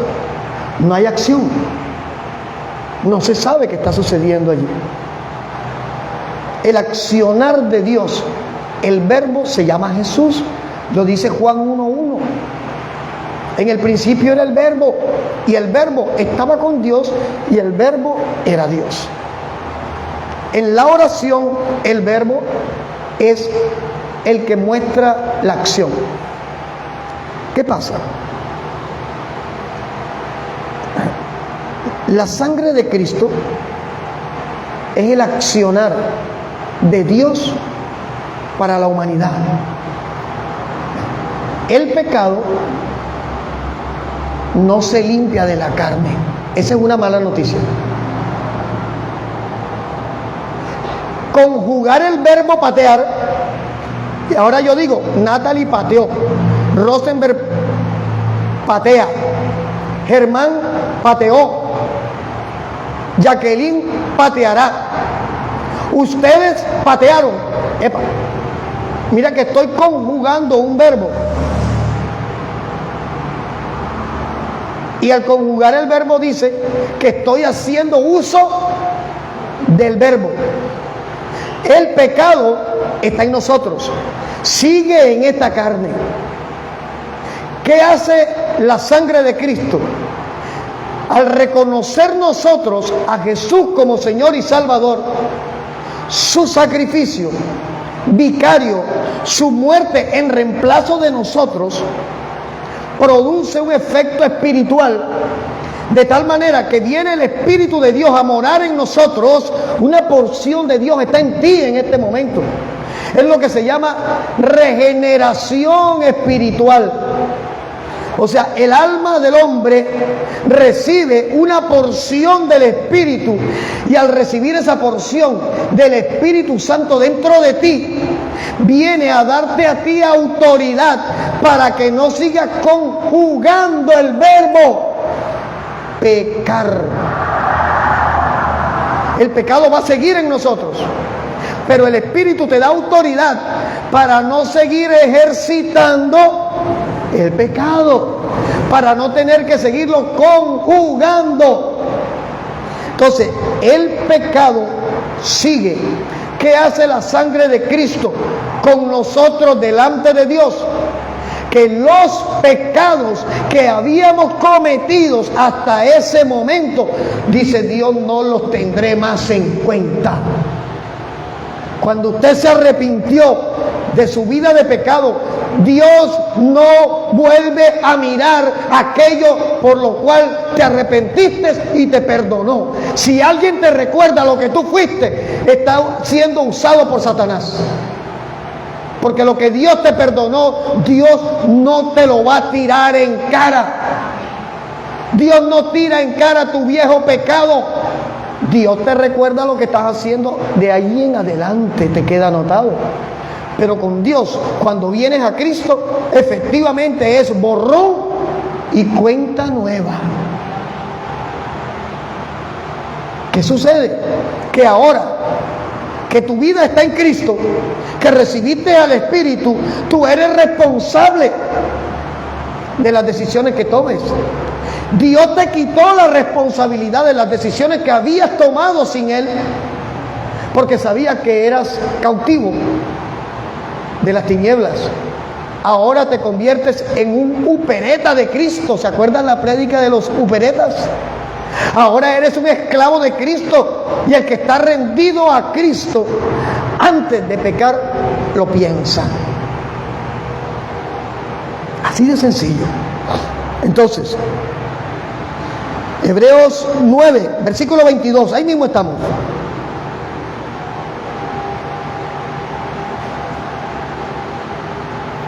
no hay acción. No se sabe qué está sucediendo allí. El accionar de Dios, el verbo se llama Jesús, lo dice Juan 1:1. En el principio era el verbo, y el verbo estaba con Dios, y el verbo era Dios. En la oración, el verbo es el que muestra la acción. ¿Qué pasa? La sangre de Cristo es el accionar de Dios para la humanidad. El pecado no se limpia de la carne. Esa es una mala noticia. Conjugar el verbo patear, y ahora yo digo, Natalie pateó, Rosenberg patea, Germán pateó, Jacqueline pateará, ustedes patearon. Epa, mira que estoy conjugando un verbo. Y al conjugar el verbo dice que estoy haciendo uso del verbo. El pecado está en nosotros, sigue en esta carne. ¿Qué hace la sangre de Cristo? Al reconocer nosotros a Jesús como Señor y Salvador, su sacrificio vicario, su muerte en reemplazo de nosotros, produce un efecto espiritual, de tal manera que viene el Espíritu de Dios a morar en nosotros. Una porción de Dios está en ti en este momento. Es lo que se llama regeneración espiritual. O sea, el alma del hombre recibe una porción del Espíritu, y al recibir esa porción del Espíritu Santo dentro de ti, viene a darte a ti autoridad para que no sigas conjugando el verbo pecar. El pecado va a seguir en nosotros, pero el Espíritu te da autoridad para no seguir ejercitando el pecado, para no tener que seguirlo conjugando. Entonces, el pecado sigue. ¿Qué hace la sangre de Cristo con nosotros delante de Dios? Que los pecados que habíamos cometido hasta ese momento, dice Dios, no los tendré más en cuenta. Cuando usted se arrepintió de su vida de pecado, Dios no vuelve a mirar aquello por lo cual te arrepentiste y te perdonó. Si alguien te recuerda lo que tú fuiste, está siendo usado por Satanás. Porque lo que Dios te perdonó, Dios no te lo va a tirar en cara. Dios no tira en cara tu viejo pecado. Dios te recuerda lo que estás haciendo, de ahí en adelante te queda anotado. Pero con Dios, cuando vienes a Cristo, efectivamente es borrón y cuenta nueva. ¿Qué sucede? Que ahora que tu vida está en Cristo, que recibiste al Espíritu, tú eres responsable de las decisiones que tomes. Dios te quitó la responsabilidad de las decisiones que habías tomado sin Él, porque sabía que eras cautivo de las tinieblas. Ahora te conviertes en un upereta de Cristo. ¿Se acuerdan la prédica de los uperetas? Ahora eres un esclavo de Cristo, y el que está rendido a Cristo antes de pecar lo piensa. Así de sencillo. Entonces, Hebreos 9, versículo 22, ahí mismo estamos.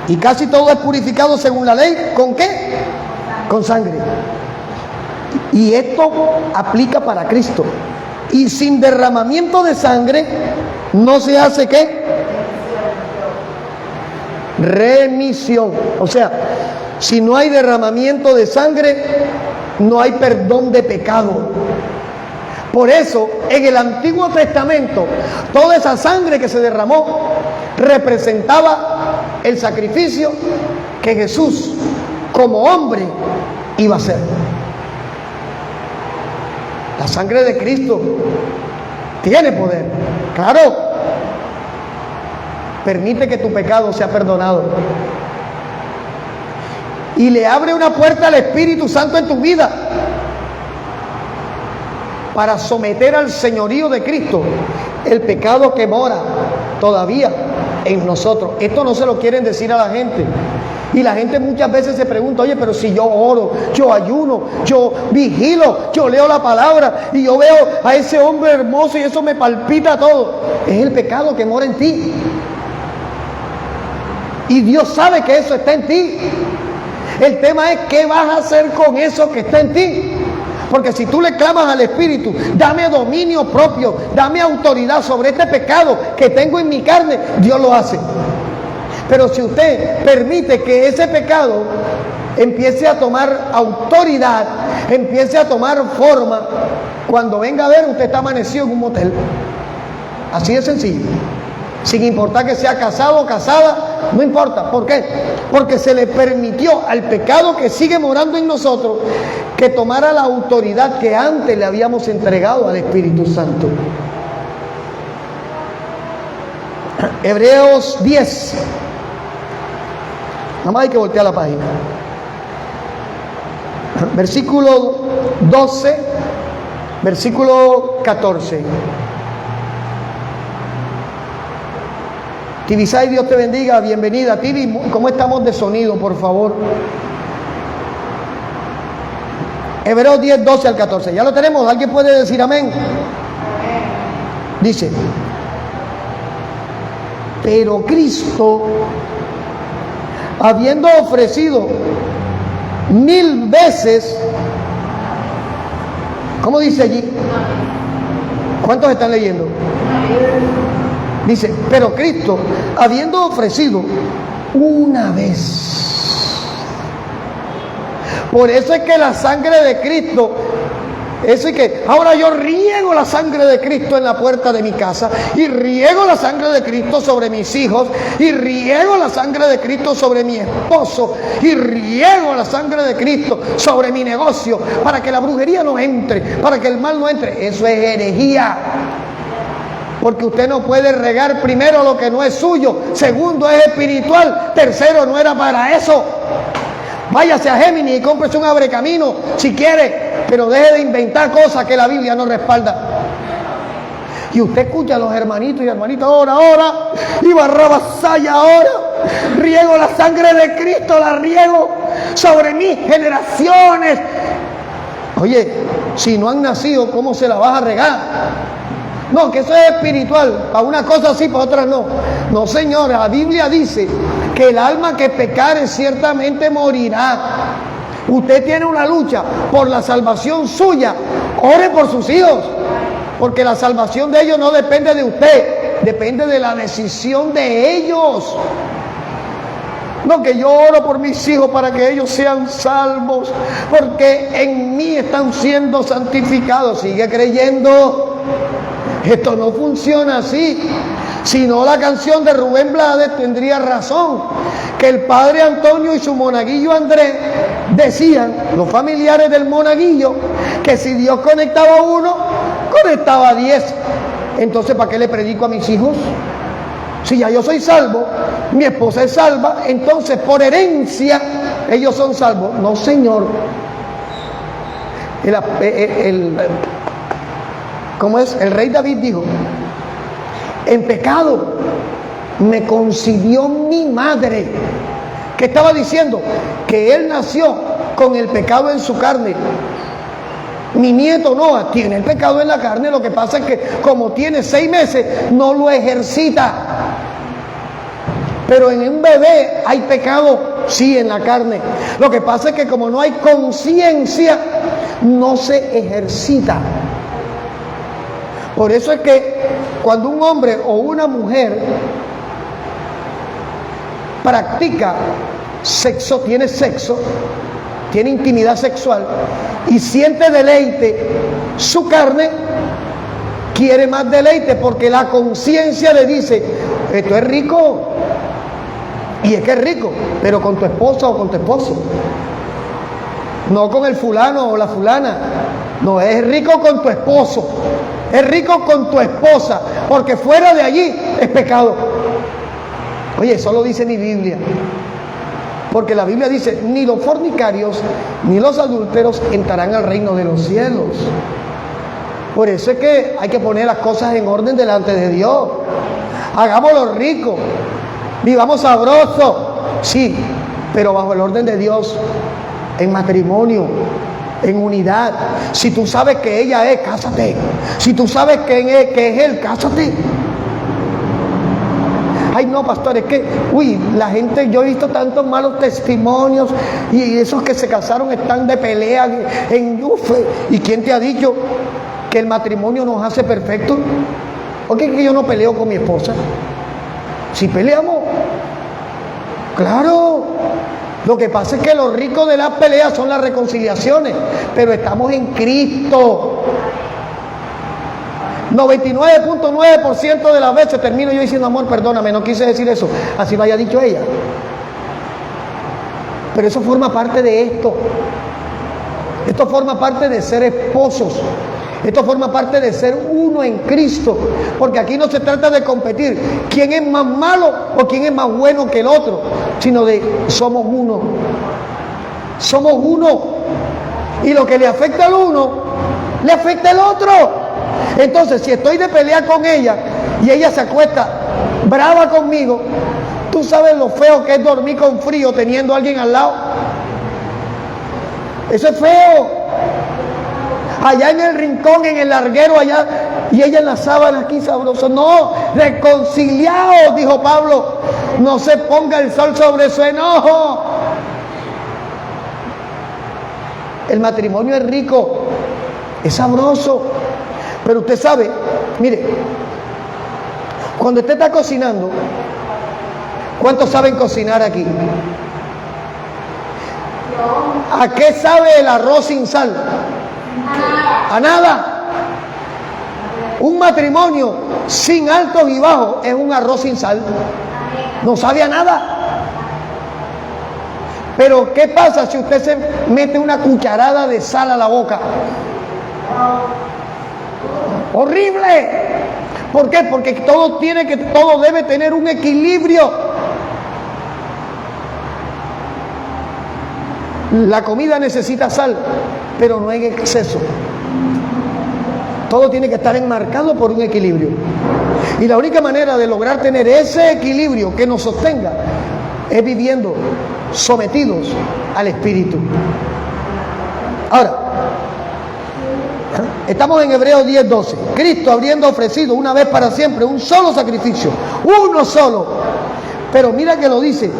Y casi todo es purificado según la ley. ¿Con qué? Con sangre. Y esto aplica para Cristo. Y sin derramamiento de sangre no se hace ¿qué? Remisión. O sea, si no hay derramamiento de sangre, no hay perdón de pecado. Por eso, en el Antiguo Testamento, toda esa sangre que se derramó representaba el sacrificio que Jesús, como hombre, iba a hacer. La sangre de Cristo tiene poder, claro. Permite que tu pecado sea perdonado y le abre una puerta al Espíritu Santo en tu vida para someter al señorío de Cristo el pecado que mora todavía en nosotros. Esto no se lo quieren decir a la gente. Y la gente muchas veces se pregunta, oye, pero si yo oro, yo ayuno, yo vigilo, yo leo la palabra y yo veo a ese hombre hermoso y eso me palpita todo. Es el pecado que mora en ti. Y Dios sabe que eso está en ti. El tema es qué vas a hacer con eso que está en ti. Porque si tú le clamas al Espíritu, dame dominio propio, dame autoridad sobre este pecado que tengo en mi carne, Dios lo hace. Pero si usted permite que ese pecado empiece a tomar autoridad, empiece a tomar forma, cuando venga a ver, usted está amanecido en un motel. Así de sencillo. Sin importar que sea casado o casada, no importa. ¿Por qué? Porque se le permitió al pecado que sigue morando en nosotros que tomara la autoridad que antes le habíamos entregado al Espíritu Santo. Hebreos 10. Nada más hay que voltear la página. Versículo 12, versículo 14. Tibisay, Dios te bendiga, bienvenida. Tibi, ¿cómo estamos de sonido, por favor? Hebreos 10, 12 al 14. ¿Ya lo tenemos? ¿Alguien puede decir amén? Dice, pero Cristo, habiendo ofrecido 1000 veces, ¿cómo dice allí? ¿Cuántos están leyendo? Dice, pero Cristo, habiendo ofrecido una vez. Por eso es que la sangre de Cristo, eso es que ahora yo riego la sangre de Cristo en la puerta de mi casa, y riego la sangre de Cristo sobre mis hijos, y riego la sangre de Cristo sobre mi esposo, y riego la sangre de Cristo sobre mi negocio, para que la brujería no entre, para que el mal no entre. Eso es herejía. Porque usted no puede regar, primero, lo que no es suyo, segundo, es espiritual, tercero, no era para eso. Váyase a Géminis y cómprese un abrecamino si quiere, pero deje de inventar cosas que la Biblia no respalda. Y usted escucha a los hermanitos y hermanitas, ahora, y Barrabasaya ahora, riego la sangre de Cristo, la riego sobre mis generaciones. Oye, si no han nacido, ¿cómo se la vas a regar? No, que eso es espiritual, para una cosa sí, para otra no. No, señora, la Biblia dice que el alma que pecare ciertamente morirá. Usted tiene una lucha por la salvación suya. Ore por sus hijos, porque la salvación de ellos no depende de usted, depende de la decisión de ellos. No, que yo oro por mis hijos para que ellos sean salvos, porque en mí están siendo santificados. Sigue creyendo. Esto no funciona así. Si no, la canción de Rubén Blades tendría razón, que el padre Antonio y su monaguillo Andrés decían, los familiares del monaguillo, que si Dios conectaba a uno, conectaba a 10. Entonces, ¿para qué le predico a mis hijos? Si ya yo soy salvo, mi esposa es salva, entonces por herencia ellos son salvos. No, señor. ¿Cómo es? El rey David dijo: en pecado me concibió mi madre. ¿Qué estaba diciendo? Que él nació con el pecado en su carne. Mi nieto Noah tiene el pecado en la carne, lo que pasa es que como tiene 6 meses, no lo ejercita. Pero en un bebé hay pecado, sí, en la carne. Lo que pasa es que como no hay conciencia, no se ejercita. Por eso es que cuando un hombre o una mujer practica sexo, tiene intimidad sexual y siente deleite, su carne quiere más deleite porque la conciencia le dice: esto es rico. Y es que es rico, pero con tu esposa o con tu esposo, no con el fulano o la fulana. No, es rico con tu esposo, es rico con tu esposa, porque fuera de allí es pecado. Oye, eso lo dice mi Biblia, porque la Biblia dice: ni los fornicarios ni los adúlteros entrarán al reino de los cielos. Por eso es que hay que poner las cosas en orden delante de Dios. Hagámoslo rico, vivamos sabroso, sí, pero bajo el orden de Dios, en matrimonio, en unidad. Si tú sabes que ella es, cásate. Si tú sabes que es él, cásate. Ay, no, pastor, es que, la gente, yo he visto tantos malos testimonios y esos que se casaron están de pelea en Yufe. ¿Y quién te ha dicho que el matrimonio nos hace perfectos? ¿O que yo no peleo con mi esposa? Si peleamos, claro. Lo que pasa es que lo rico de las peleas son las reconciliaciones, pero estamos en Cristo. 99.9% de las veces termino yo diciendo: amor, perdóname, no quise decir eso. Así lo haya dicho ella. Pero eso forma parte de esto. Esto forma parte de ser esposos. Esto forma parte de ser uno en Cristo. Porque aquí no se trata de competir quién es más malo o quién es más bueno que el otro, sino de somos uno. Somos uno. Y lo que le afecta al uno, le afecta al otro. Entonces, si estoy de pelea con ella y ella se acuesta brava conmigo, ¿tú sabes lo feo que es dormir con frío teniendo a alguien al lado? Eso es feo. Allá en el rincón, en el larguero allá, y ella en la sábana aquí sabroso. No, reconciliados, dijo Pablo. No se ponga el sol sobre su enojo. El matrimonio es rico, es sabroso. Pero usted sabe, mire, cuando usted está cocinando, ¿cuántos saben cocinar aquí? ¿A qué sabe el arroz sin sal? A nada. Un matrimonio sin altos y bajos es un arroz sin sal. No sabe a nada. Pero ¿qué pasa si usted se mete una cucharada de sal a la boca? ¡Horrible! ¿Por qué? Porque todo debe tener un equilibrio. La comida necesita sal, pero no en exceso. Todo tiene que estar enmarcado por un equilibrio. Y la única manera de lograr tener ese equilibrio que nos sostenga es viviendo sometidos al Espíritu. Ahora, estamos en Hebreos 10:12. Cristo habiendo ofrecido una vez para siempre un solo sacrificio, uno solo. Pero mira que lo dice,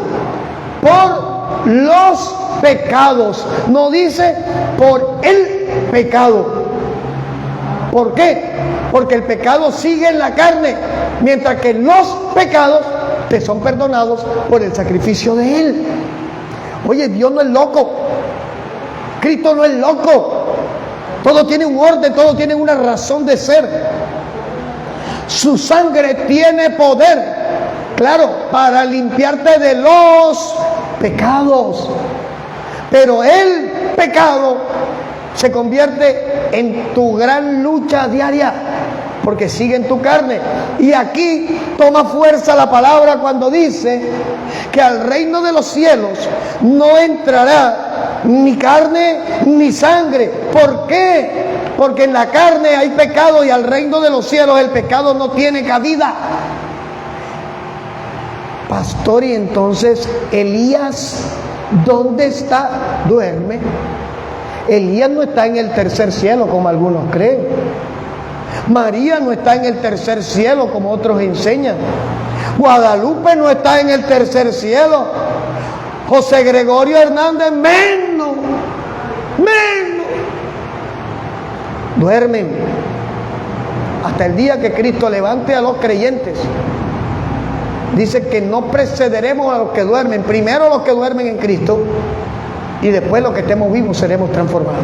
por los pecados. No dice por el pecado. ¿Por qué? Porque el pecado sigue en la carne, mientras que los pecados te son perdonados por el sacrificio de Él. Oye, Dios no es loco. Cristo no es loco. Todo tiene un orden, todo tiene una razón de ser. Su sangre tiene poder, claro, para limpiarte de los pecados. Pero el pecado se convierte en tu gran lucha diaria, porque sigue en tu carne. Y aquí toma fuerza la palabra cuando dice que al reino de los cielos no entrará ni carne ni sangre. ¿Por qué? Porque en la carne hay pecado y al reino de los cielos el pecado no tiene cabida. Pastor, y entonces Elías, ¿dónde está? Duerme. Elías no está en el tercer cielo como algunos creen. María no está en el tercer cielo como otros enseñan. Guadalupe no está en el tercer cielo. José Gregorio Hernández menos. Duermen hasta el día que Cristo levante a los creyentes. Dice que no precederemos a los que duermen. Primero los que duermen en Cristo y después los que estemos vivos seremos transformados.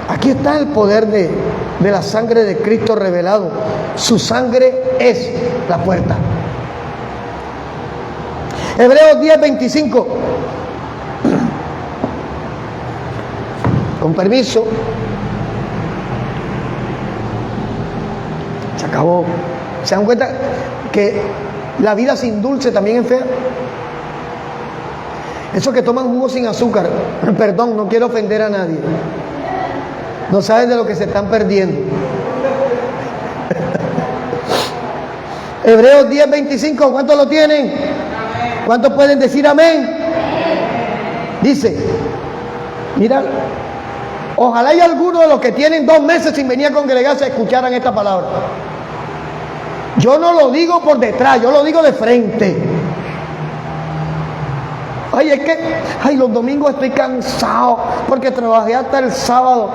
Aquí está el poder de la sangre de Cristo revelado. Su sangre es la puerta. Hebreos 10:25. Con permiso. Se acabó. ¿Se dan cuenta que la vida sin dulce también es fea? Esos que toman jugo sin azúcar, perdón, no quiero ofender a nadie, no saben de lo que se están perdiendo. Hebreos 10:25, ¿cuántos lo tienen? ¿Cuántos pueden decir amén? Dice, mira, ojalá hay alguno de los que tienen 2 meses sin venir a congregarse escucharan esta palabra. Yo no lo digo por detrás, yo lo digo de frente. Ay, es que, los domingos estoy cansado porque trabajé hasta el sábado.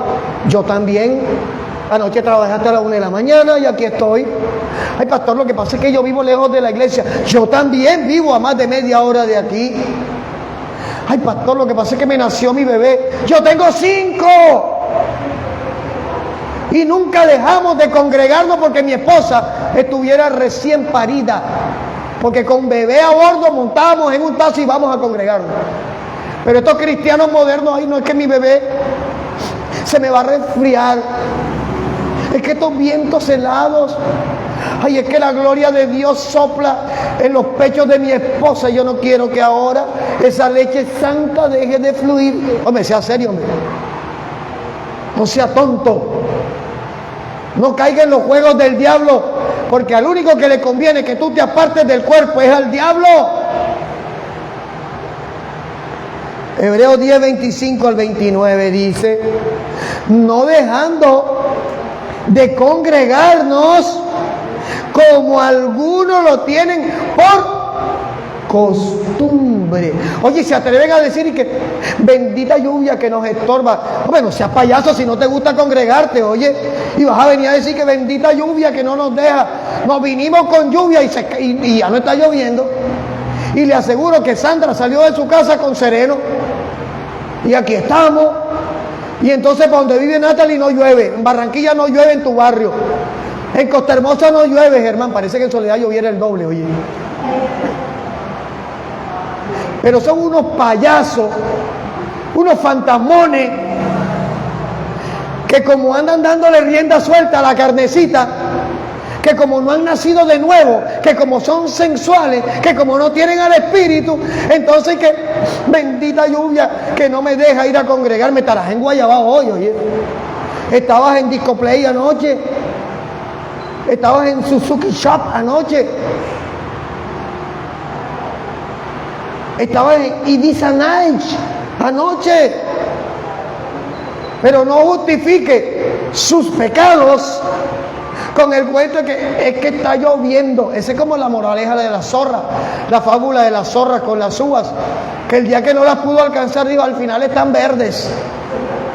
Yo también. Anoche trabajé hasta las 1 de la mañana y aquí estoy. Ay, pastor, lo que pasa es que yo vivo lejos de la iglesia. Yo también vivo a más de media hora de aquí. Ay, pastor, lo que pasa es que me nació mi bebé. Yo tengo 5. Y nunca dejamos de congregarnos porque mi esposa estuviera recién parida. Porque con bebé a bordo montábamos en un taxi y vamos a congregarnos. Pero estos cristianos modernos, ay, no es que mi bebé se me va a resfriar. Es que estos vientos helados, ay, es que la gloria de Dios sopla en los pechos de mi esposa. Yo no quiero que ahora esa leche santa deje de fluir. Hombre, sea serio, hombre. No sea tonto. No caiga en los juegos del diablo, porque al único que le conviene que tú te apartes del cuerpo es al diablo. Hebreos 10:25-29 dice, no dejando de congregarnos como algunos lo tienen por costumbre. Oye, se atreven a decir y que bendita lluvia que nos estorba. Hombre, no seas payaso si no te gusta congregarte, oye, y vas a venir a decir que bendita lluvia que no nos deja. Nos vinimos con lluvia y ya no está lloviendo. Y le aseguro que Sandra salió de su casa con sereno y aquí estamos. Y entonces para donde vive Natalie no llueve, en Barranquilla no llueve, en tu barrio, en Costa Hermosa no llueve, Germán, parece que en Soledad lloviera el doble, oye. Pero son unos payasos, unos fantasmones, que como andan dándole rienda suelta a la carnecita, que como no han nacido de nuevo, que como son sensuales, que como no tienen al Espíritu, entonces que bendita lluvia que no me deja ir a congregarme. Estarás en Guayabao hoy, oye. Estabas en Disco Play anoche, estabas en Suzuki Shop anoche. Estaba en Ibiza Night anoche. Pero no justifique sus pecados con el cuento de que es que está lloviendo. Ese es como la moraleja de la zorra, la fábula de la zorra con las uvas, que el día que no las pudo alcanzar, digo, al final están verdes.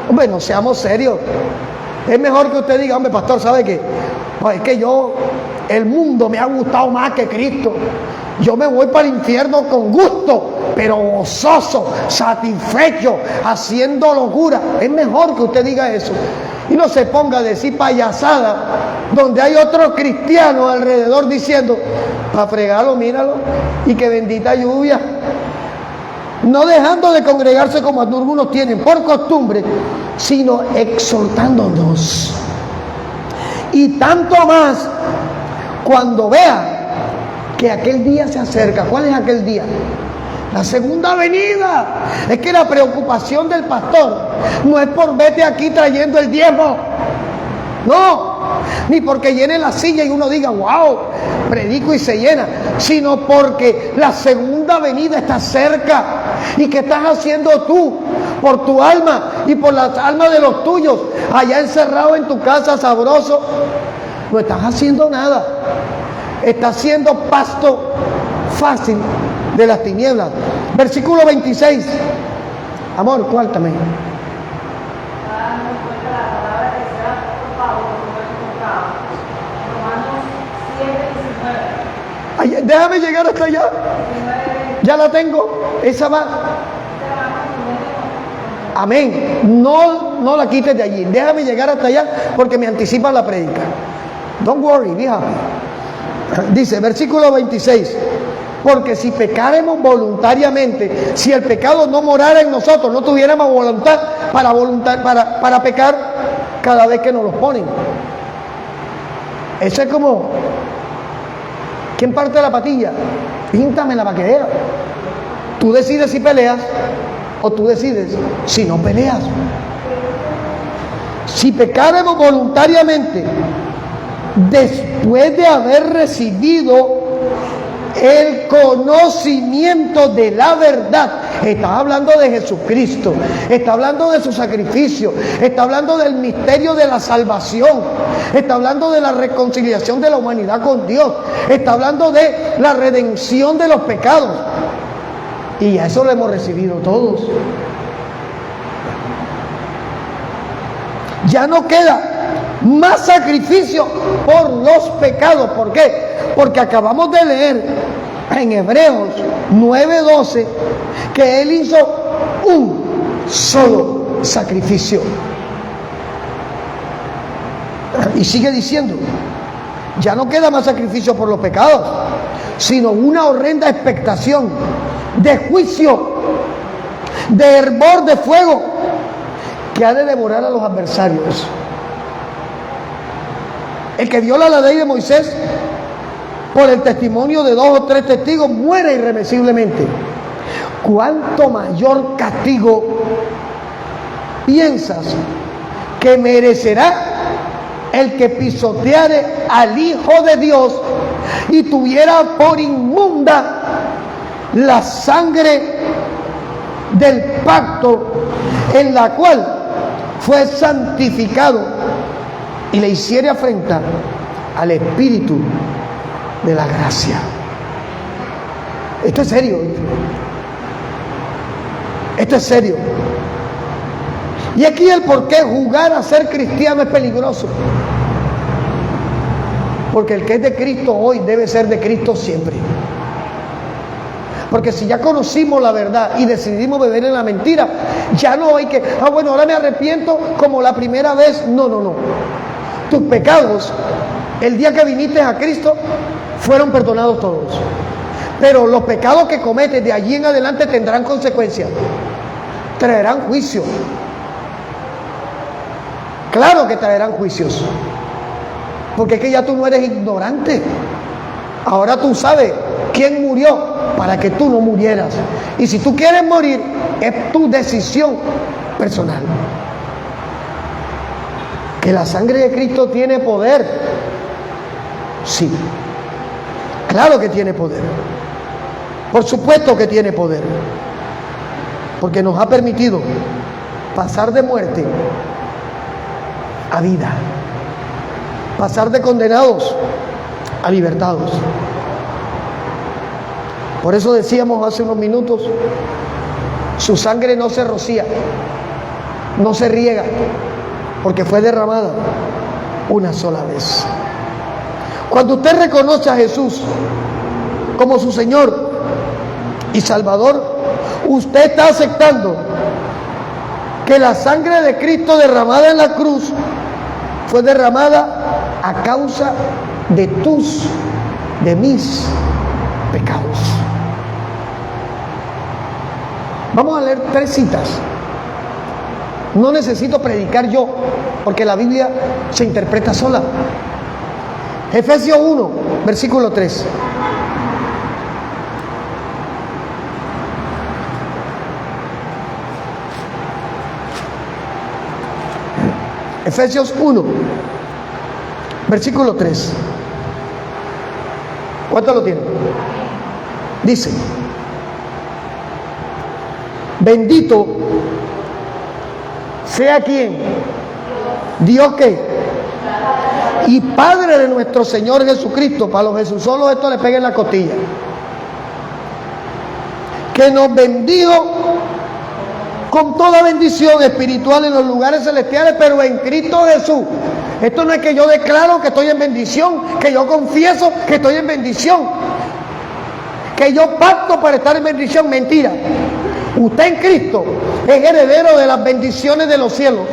Hombre, no seamos serios. Es mejor que usted diga, hombre, pastor, ¿sabe qué? Pues es que el mundo me ha gustado más que Cristo. Yo me voy para el infierno con gusto, pero gozoso, satisfecho, haciendo locura. Es mejor que usted diga eso. Y no se ponga a decir payasada, donde hay otros cristianos alrededor diciendo, para fregarlo, míralo, y que bendita lluvia. No dejando de congregarse como algunos tienen por costumbre, sino exhortándonos. Y tanto más cuando vea que aquel día se acerca. ¿Cuál es aquel día? La segunda venida. Es que la preocupación del pastor no es por vete aquí trayendo el diezmo. No, ni porque llene la silla y uno diga, wow, predico y se llena, sino porque la segunda venida está cerca. ¿Y qué estás haciendo tú por tu alma y por las almas de los tuyos, allá encerrado en tu casa sabroso? No estás haciendo nada. Estás siendo pasto fácil de las tinieblas. Versículo 26. Amor, cuéntame. Ay, déjame llegar hasta allá. Ya la tengo. Esa va. Amén. No la quites de allí. Déjame llegar hasta allá porque me anticipa la prédica. Don't worry, be happy. Dice, versículo 26. Porque si pecáremos voluntariamente, si el pecado no morara en nosotros, no tuviéramos voluntad para pecar cada vez que nos los ponen. Eso es como, ¿quién parte la patilla? Píntame la vaquedera. Tú decides si peleas o tú decides si no peleas. Si pecáremos voluntariamente, después de haber recibido el conocimiento de la verdad, está hablando de Jesucristo, está hablando de su sacrificio, está hablando del misterio de la salvación, está hablando de la reconciliación de la humanidad con Dios, está hablando de la redención de los pecados, y a eso lo hemos recibido todos. Ya no queda más sacrificio por los pecados. ¿Por qué? Porque acabamos de leer en Hebreos 9:12 que Él hizo un solo sacrificio. Y sigue diciendo, ya no queda más sacrificio por los pecados, sino una horrenda expectación de juicio, de hervor de fuego que ha de devorar a los adversarios. El que viola la ley de Moisés por el testimonio de 2 o 3 testigos muere irremisiblemente. ¿Cuánto mayor castigo piensas que merecerá el que pisoteare al Hijo de Dios y tuviera por inmunda la sangre del pacto en la cual fue santificado y le hiciere afrenta al Espíritu de la gracia? Esto es serio. Esto es serio. Y aquí el por qué jugar a ser cristiano es peligroso. Porque el que es de Cristo hoy debe ser de Cristo siempre. Porque si ya conocimos la verdad y decidimos beber en la mentira, ya no hay que, bueno, ahora me arrepiento como la primera vez. No. Tus pecados, el día que viniste a Cristo, fueron perdonados todos. Pero los pecados que cometes de allí en adelante tendrán consecuencias. Traerán juicio. Claro que traerán juicios. Porque es que ya tú no eres ignorante. Ahora tú sabes quién murió para que tú no murieras. Y si tú quieres morir, es tu decisión personal. ¿Que la sangre de Cristo tiene poder? Sí. Claro que tiene poder. Por supuesto que tiene poder, porque nos ha permitido pasar de muerte a vida, pasar de condenados a libertados. Por eso decíamos hace unos minutos, su sangre no se rocía, no se riega, porque fue derramada una sola vez. Cuando usted reconoce a Jesús como su Señor y Salvador, usted está aceptando que la sangre de Cristo derramada en la cruz fue derramada a causa de mis pecados. Vamos a leer 3 citas. No necesito predicar yo, porque la Biblia se interpreta sola. Efesios 1, versículo 3. Efesios 1, versículo 3. ¿Cuánto lo tienen? Dice: bendito sea quien, Dios que, y Padre de nuestro Señor Jesucristo. Para los Jesús solo esto le pega en la costilla, que nos bendijo con toda bendición espiritual en los lugares celestiales, pero en Cristo Jesús. Esto no es que yo declaro que estoy en bendición, que yo confieso que estoy en bendición, que yo pacto para estar en bendición. Mentira. Usted en Cristo es heredero de las bendiciones de los cielos.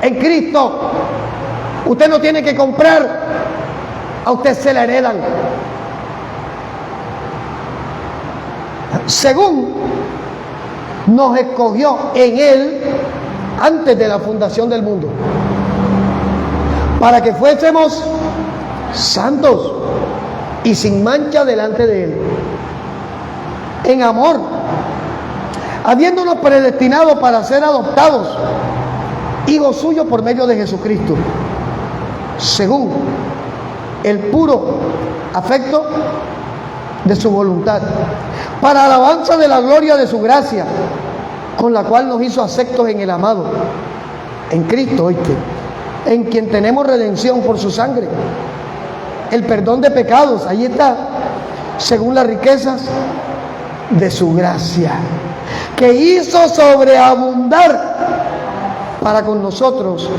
En Cristo usted no tiene que comprar, a usted se la heredan. Según nos escogió en Él antes de la fundación del mundo, para que fuésemos santos y sin mancha delante de Él, en amor, habiéndonos predestinado para ser adoptados hijos suyos por medio de Jesucristo, según el puro afecto de su voluntad, para alabanza de la gloria de su gracia, con la cual nos hizo aceptos en el amado, en Cristo, ¿oíste? En quien tenemos redención por su sangre, el perdón de pecados. Ahí está, según las riquezas de su gracia, que hizo sobreabundar para con nosotros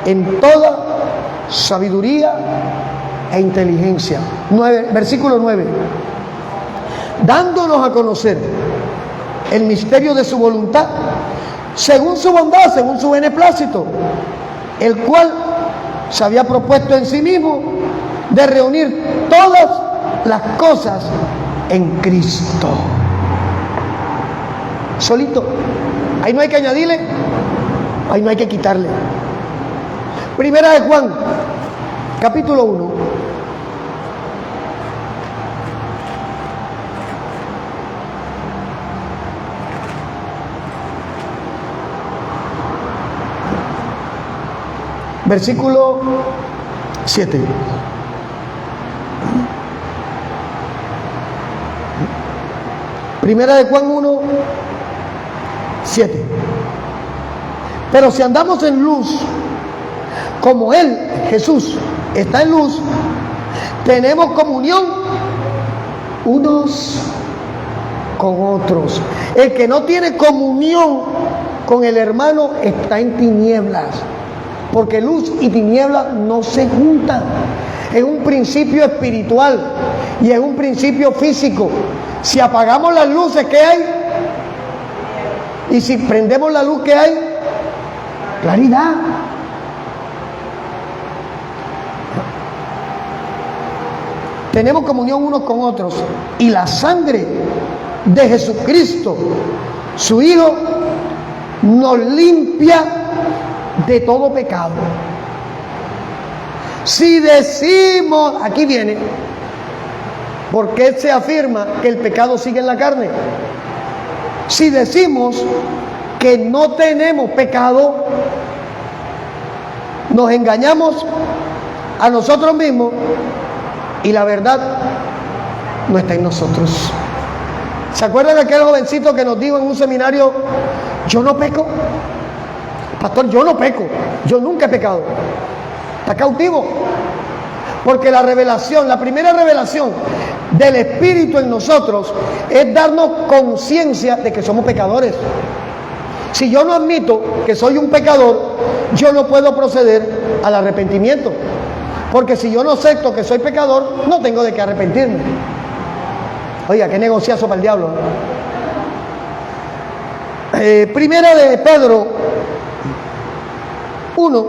en toda sabiduría e inteligencia. Versículo 9. Dándonos a conocer el misterio de su voluntad, según su bondad, según su beneplácito, el cual se había propuesto en sí mismo de reunir todas las cosas en Cristo. Solito. Ahí no hay que añadirle, ahí no hay que quitarle. Primera de Juan, capítulo 1. Versículo 7. Primera de Juan 1, 7. Pero si andamos en luz, como Él, Jesús, está en luz, tenemos comunión unos con otros. El que no tiene comunión con el hermano está en tinieblas, porque luz y tinieblas no se juntan. Es un principio espiritual y es un principio físico. Si apagamos las luces, ¿qué hay? Y si prendemos la luz, ¿qué hay? Claridad. Tenemos comunión unos con otros, y la sangre de Jesucristo, su Hijo, nos limpia de todo pecado. Si decimos, aquí viene, ¿por qué se afirma que el pecado sigue en la carne? Si decimos que no tenemos pecado, nos engañamos a nosotros mismos y la verdad no está en nosotros. ¿Se acuerdan de aquel jovencito que nos dijo en un seminario: yo no peco? Pastor, yo no peco, yo nunca he pecado. Está cautivo. Porque la revelación, la primera revelación del Espíritu en nosotros es darnos conciencia de que somos pecadores. Si yo no admito que soy un pecador, yo no puedo proceder al arrepentimiento. Porque si yo no acepto que soy pecador, no tengo de qué arrepentirme. Oiga, qué negociazo para el diablo. Primera de Pedro 1,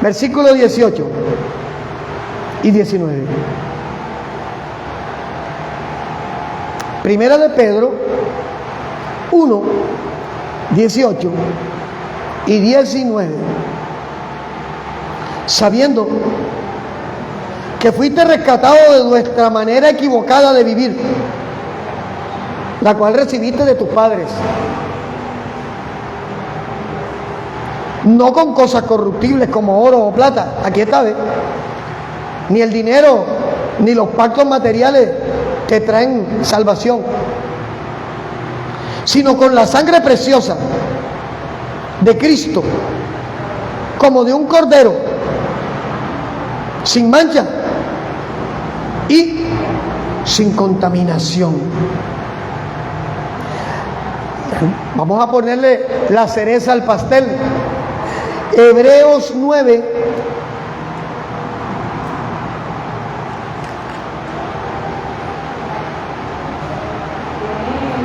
versículo 18 y 19. Primera de Pedro 1, 18 y 19. Sabiendo que fuiste rescatado de nuestra manera equivocada de vivir, la cual recibiste de tus padres, no con cosas corruptibles como oro o plata, aquí está, ¿ves? Ni el dinero, ni los pactos materiales que traen salvación, sino con la sangre preciosa de Cristo, como de un cordero, sin mancha y sin contaminación. Vamos a ponerle la cereza al pastel. Hebreos 9,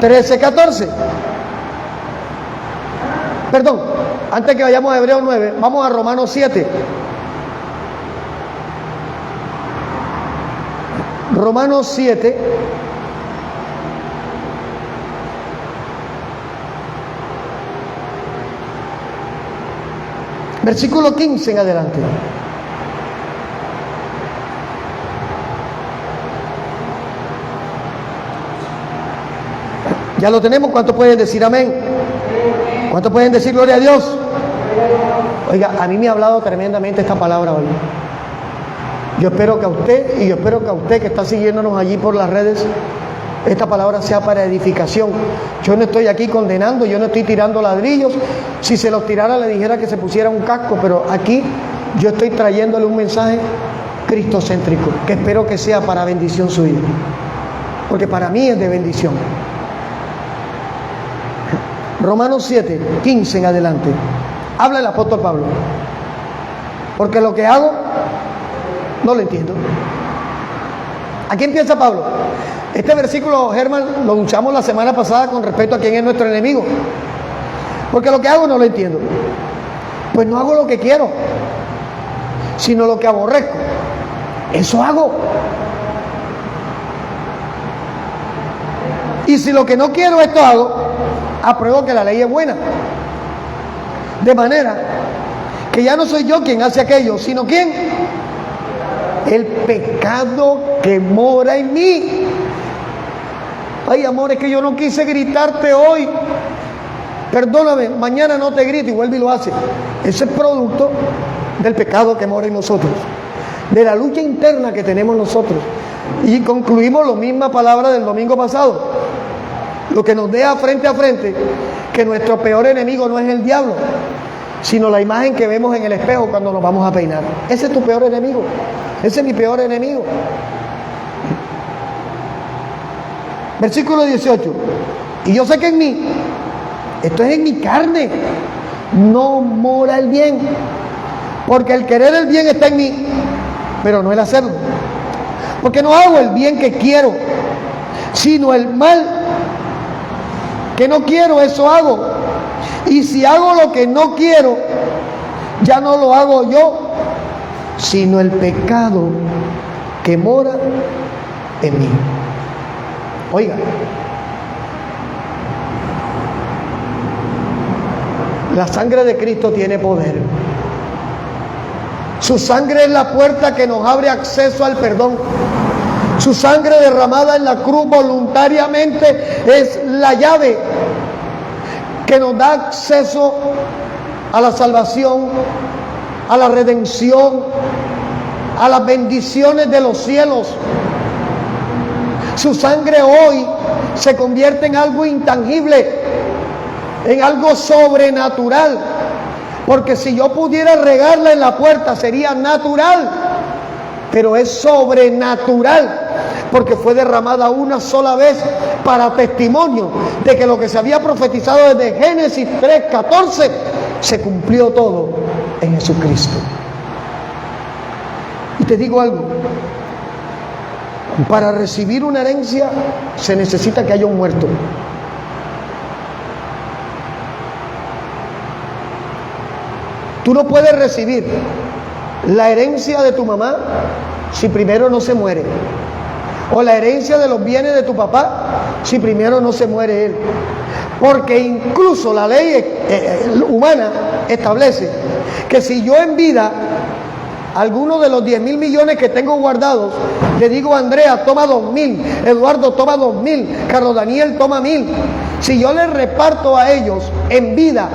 ...13, 14... Perdón, antes que vayamos a Hebreos 9, vamos a Romanos 7. Romanos 7, versículo 15 en adelante. ¿Ya lo tenemos? ¿Cuántos pueden decir amén? ¿Cuántos pueden decir gloria a Dios? Oiga, a mí me ha hablado tremendamente esta palabra hoy. Yo espero que a usted, y yo espero que a usted que está siguiéndonos allí por las redes, esta palabra sea para edificación. Yo no estoy aquí condenando, yo no estoy tirando ladrillos. Si se los tirara le dijera que se pusiera un casco, pero aquí yo estoy trayéndole un mensaje cristocéntrico, que espero que sea para bendición suya, porque para mí es de bendición. Romanos 7, 15 en adelante. Habla el apóstol Pablo. Porque lo que hago no lo entiendo. Aquí empieza Pablo. Este versículo, Germán, lo usamos la semana pasada con respecto a quién es nuestro enemigo. Porque lo que hago no lo entiendo. Pues no hago lo que quiero, sino lo que aborrezco. Eso hago. Y si lo que no quiero esto hago, apruebo que la ley es buena. De manera que ya no soy yo quien hace aquello, sino ¿quién? El pecado que mora en mí. Ay, amor, es que yo no quise gritarte hoy. Perdóname, mañana no te grito, y vuelve y lo hace. Ese es producto del pecado que mora en nosotros, de la lucha interna que tenemos nosotros. Y concluimos la misma palabra del domingo pasado. Lo que nos deja frente a frente que nuestro peor enemigo no es el diablo, sino la imagen que vemos en el espejo cuando nos vamos a peinar. Ese es tu peor enemigo. Ese es mi peor enemigo. Versículo 18. Y yo sé que en mí, esto es en mi carne, no mora el bien. Porque el querer el bien está en mí, pero no el hacerlo. Porque no hago el bien que quiero, sino el mal que no quiero, eso hago. Y si hago lo que no quiero, ya no lo hago yo, sino el pecado que mora en mí. Oiga, la sangre de Cristo tiene poder. Su sangre es la puerta que nos abre acceso al perdón. Su sangre derramada en la cruz voluntariamente es la llave que nos da acceso a la salvación, a la redención, a las bendiciones de los cielos. Su sangre hoy se convierte en algo intangible, en algo sobrenatural. Porque si yo pudiera regarla en la puerta sería natural, pero es sobrenatural, porque fue derramada una sola vez para testimonio de que lo que se había profetizado desde Génesis 3:14 se cumplió todo en Jesucristo. Y te digo algo, para recibir una herencia se necesita que haya un muerto. Tú no puedes recibir la herencia de tu mamá si primero no se muere, o la herencia de los bienes de tu papá si primero no se muere él, porque incluso la ley humana establece que si yo en vida alguno de los 10.000 millones que tengo guardados, le digo a Andrea, toma 2.000, Eduardo toma 2.000, Carlos Daniel toma 1.000, si yo les reparto a ellos en vida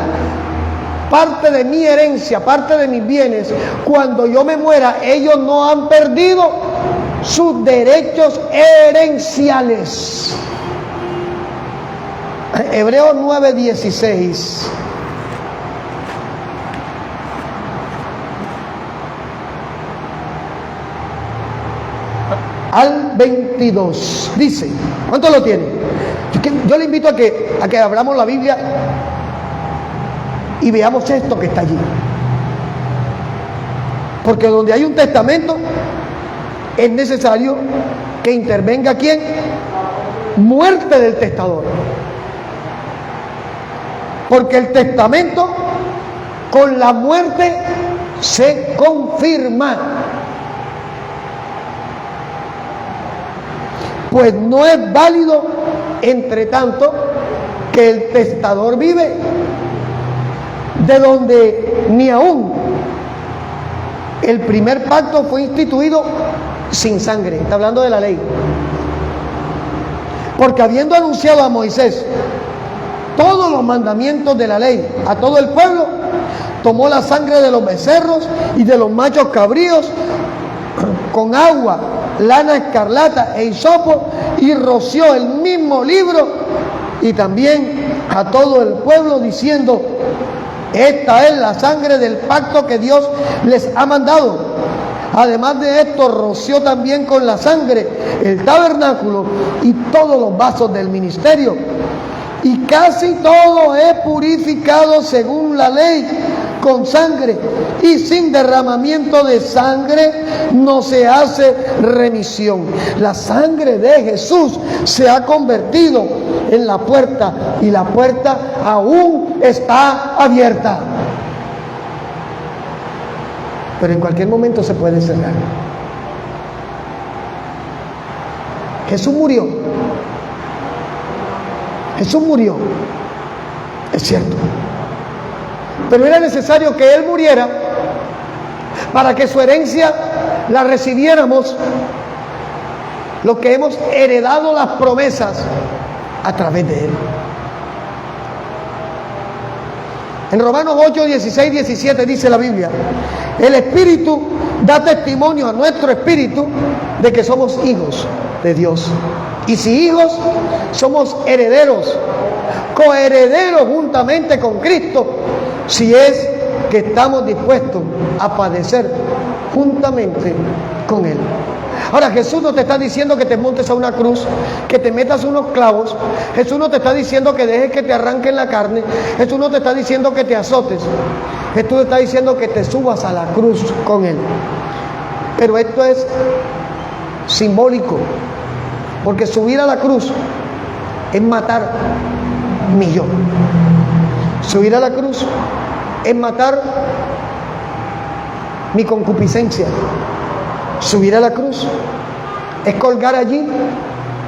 parte de mi herencia, parte de mis bienes, cuando yo me muera, ellos no han perdido sus derechos herenciales. Hebreos 9:16. Al 22 dice, ¿cuánto lo tiene? Yo le invito a que abramos la Biblia y veamos esto que está allí, porque donde hay un testamento es necesario que intervenga ¿quién? Muerte del testador, porque el testamento con la muerte se confirma. Pues no es válido, entre tanto, que el testador vive, de donde ni aún el primer pacto fue instituido sin sangre. Está hablando de la ley. Porque habiendo anunciado a Moisés todos los mandamientos de la ley a todo el pueblo, tomó la sangre de los becerros y de los machos cabríos con agua, lana escarlata e hisopo, y roció el mismo libro y también a todo el pueblo, diciendo: esta es la sangre del pacto que Dios les ha mandado. Además de esto, roció también con la sangre el tabernáculo y todos los vasos del ministerio. Y casi todo es purificado según la ley con sangre, y sin derramamiento de sangre no se hace remisión. La sangre de Jesús se ha convertido en la puerta, y la puerta aún está abierta, pero en cualquier momento se puede cerrar. Jesús murió. Jesús murió, es cierto, pero era necesario que Él muriera para que su herencia la recibiéramos los que hemos heredado las promesas a través de Él. En Romanos 8, 16, 17 dice la Biblia: el Espíritu da testimonio a nuestro espíritu de que somos hijos de Dios. Y si hijos, somos herederos, coherederos juntamente con Cristo, si es que estamos dispuestos a padecer juntamente con Él. Ahora, Jesús no te está diciendo que te montes a una cruz, que te metas unos clavos. Jesús no te está diciendo que dejes que te arranquen la carne. Jesús no te está diciendo que te azotes. Jesús te está diciendo que te subas a la cruz con Él. Pero esto es simbólico, porque subir a la cruz es matar mi yo. Subir a la cruz es matar mi concupiscencia. Subir a la cruz es colgar allí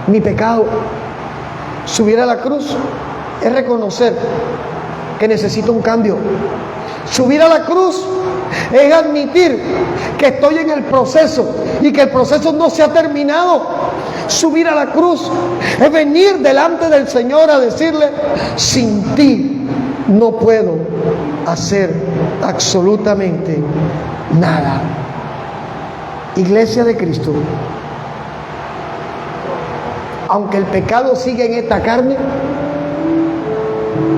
mi pecado. Subir a la cruz es reconocer que necesito un cambio. Subir a la cruz es admitir que estoy en el proceso y que el proceso no se ha terminado. Subir a la cruz es venir delante del Señor a decirle: sin ti no puedo hacer absolutamente nada. Iglesia de Cristo, aunque el pecado sigue en esta carne,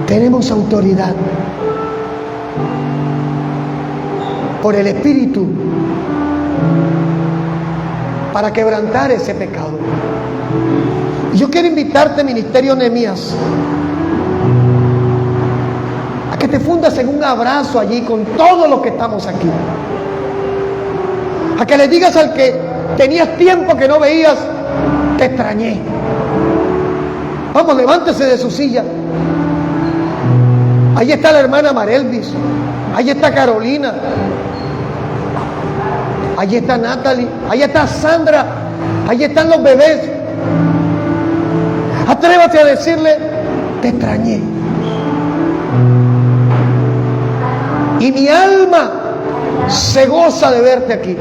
tenemos autoridad por el Espíritu para quebrantar ese pecado. Y yo quiero invitarte, Ministerio Nehemías, a que te fundas en un abrazo allí con todos los que estamos aquí. A que le digas al que tenías tiempo que no veías: te extrañé. Vamos, levántese de su silla. Ahí está la hermana Marelvis, ahí está Carolina, ahí está Natalie, ahí está Sandra, ahí están los bebés. Atrévate a decirle: te extrañé. Y mi alma se goza de verte aquí.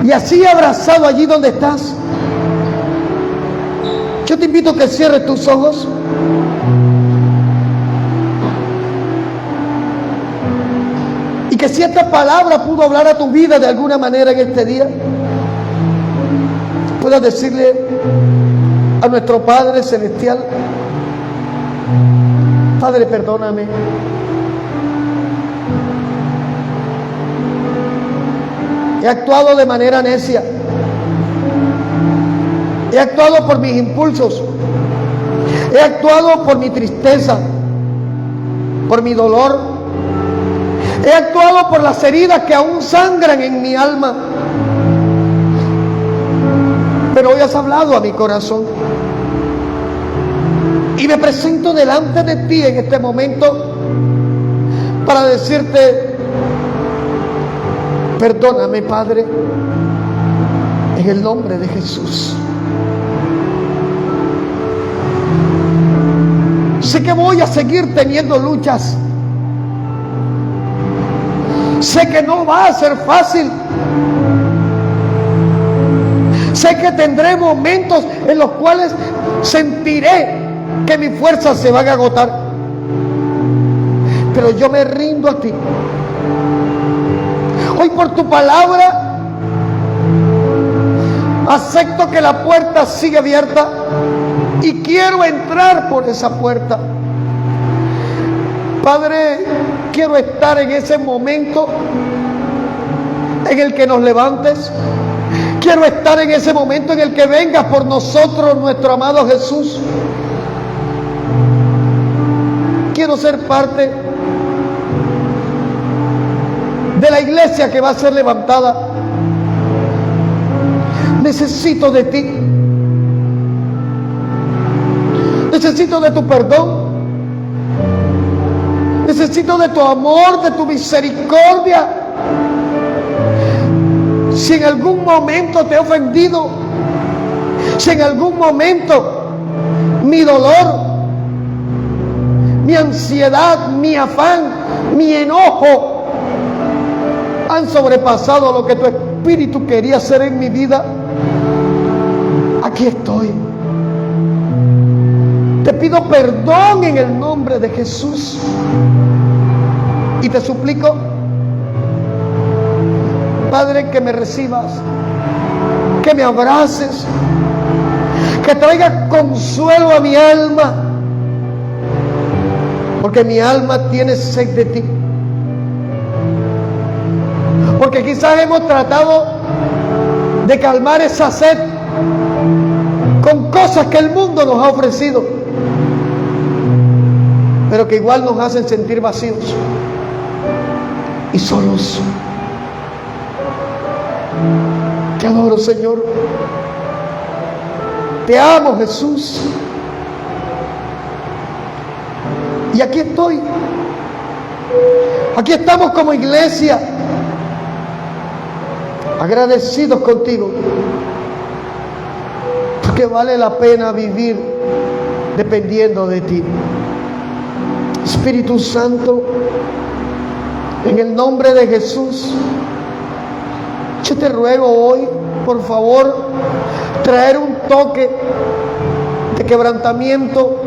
Y así abrazado allí donde estás, yo te invito a que cierres tus ojos. Y que si esta palabra pudo hablar a tu vida de alguna manera en este día, puedas decirle a nuestro Padre Celestial: Padre, perdóname. He actuado de manera necia. He actuado por mis impulsos. He actuado por mi tristeza, por mi dolor. He actuado por las heridas que aún sangran en mi alma. Pero hoy has hablado a mi corazón. Y me presento delante de ti en este momento para decirte: perdóname, Padre, en el nombre de Jesús. Sé que voy a seguir teniendo luchas. Sé que no va a ser fácil. Sé que tendré momentos en los cuales sentiré que mis fuerzas se van a agotar. Pero yo me rindo a ti. Hoy, por tu palabra, acepto que la puerta sigue abierta y quiero entrar por esa puerta. Padre, quiero estar en ese momento en el que nos levantes. Quiero estar en ese momento en el que vengas por nosotros, nuestro amado Jesús. Quiero ser parte de la iglesia que va a ser levantada. Necesito de ti. Necesito de tu perdón. Necesito de tu amor, de tu misericordia. Si en algún momento te he ofendido, si en algún momento mi dolor, mi ansiedad, mi afán, mi enojo han sobrepasado lo que tu Espíritu quería hacer en mi vida, aquí estoy. Te pido perdón en el nombre de Jesús y te suplico, Padre, que me recibas, que me abraces, que traigas consuelo a mi alma, porque mi alma tiene sed de ti. Porque quizás hemos tratado de calmar esa sed con cosas que el mundo nos ha ofrecido, pero que igual nos hacen sentir vacíos y solos. Te adoro, Señor. Te amo, Jesús. Y aquí estoy. Aquí estamos como iglesia, agradecidos contigo, porque vale la pena vivir dependiendo de ti. Espíritu Santo, en el nombre de Jesús, yo te ruego hoy, por favor, traer un toque de quebrantamiento,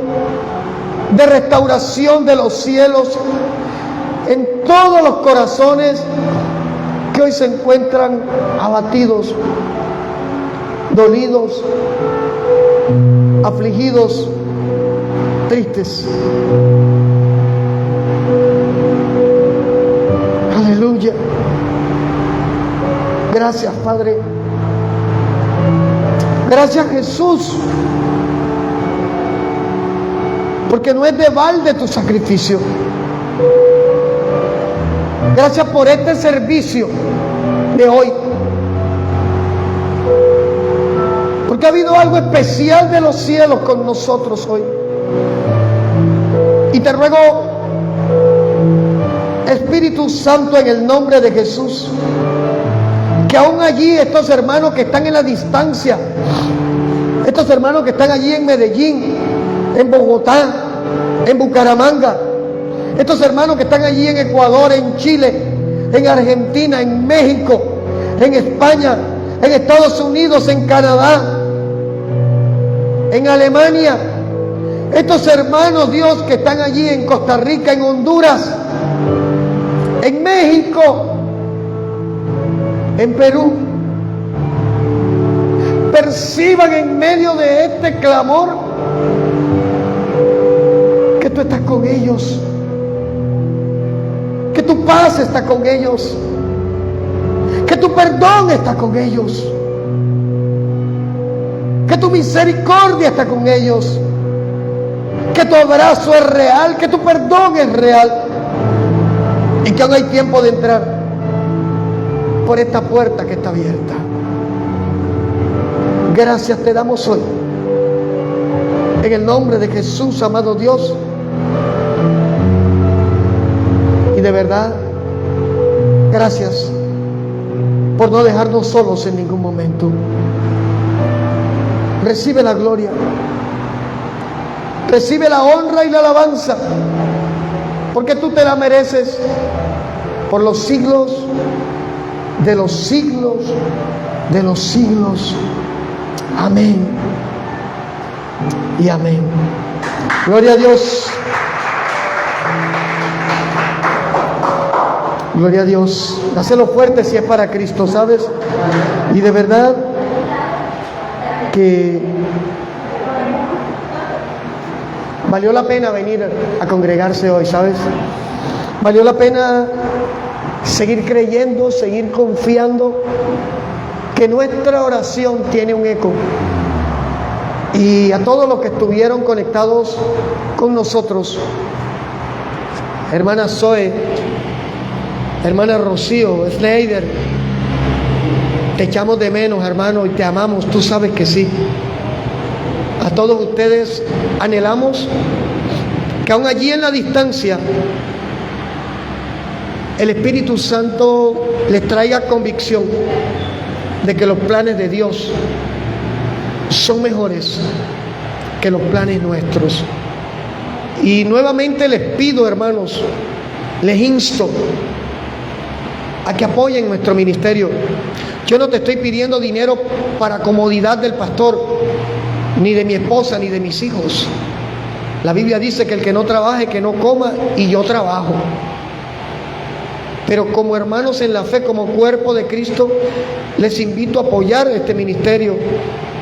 de restauración de los cielos en todos los corazones que hoy se encuentran abatidos. dolidos, afligidos, tristes. Aleluya. Gracias, Padre. Gracias, Jesús, porque no es de balde tu sacrificio. Gracias por este servicio de hoy, porque ha habido algo especial de los cielos con nosotros hoy. Y te ruego, Espíritu Santo, en el nombre de Jesús, que aún allí estos hermanos que están en la distancia, estos hermanos que están allí en Medellín, en Bogotá, en Bucaramanga, estos hermanos que están allí en Ecuador, en Chile, en Argentina, en México, en España, en Estados Unidos, en Canadá, en Alemania, estos hermanos, Dios, que están allí en Costa Rica, en Honduras, en México, en Perú, perciban en medio de este clamor que tú estás con ellos, que tu paz está con ellos, que tu perdón está con ellos, que tu misericordia está con ellos, que tu abrazo es real, que tu perdón es real, y que aún hay tiempo de entrar por esta puerta que está abierta. Gracias te damos hoy, en el nombre de Jesús, amado Dios. Y de verdad, gracias por no dejarnos solos en ningún momento. Recibe la gloria, recibe la honra y la alabanza, porque tú te la mereces por los siglos de los siglos de los siglos. Amén y amén. Gloria a Dios. Gloria a Dios. Dáselo fuerte si es para Cristo, ¿sabes? Y de verdad que valió la pena venir a congregarse hoy, ¿sabes? Valió la pena seguir creyendo, seguir confiando que nuestra oración tiene un eco. Y a todos los que estuvieron conectados con nosotros, hermana Zoe, hermana Rocío, Snyder, te echamos de menos, hermano, y te amamos, tú sabes que sí. A todos ustedes anhelamos que aún allí en la distancia el Espíritu Santo les traiga convicción de que los planes de Dios son mejores que los planes nuestros. Y nuevamente les pido, hermanos, les insto a que apoyen nuestro ministerio. Yo no te estoy pidiendo dinero para comodidad del pastor, ni de mi esposa, ni de mis hijos. La Biblia dice que el que no trabaje, que no coma, y yo trabajo. Pero como hermanos en la fe, como cuerpo de Cristo, les invito a apoyar este ministerio,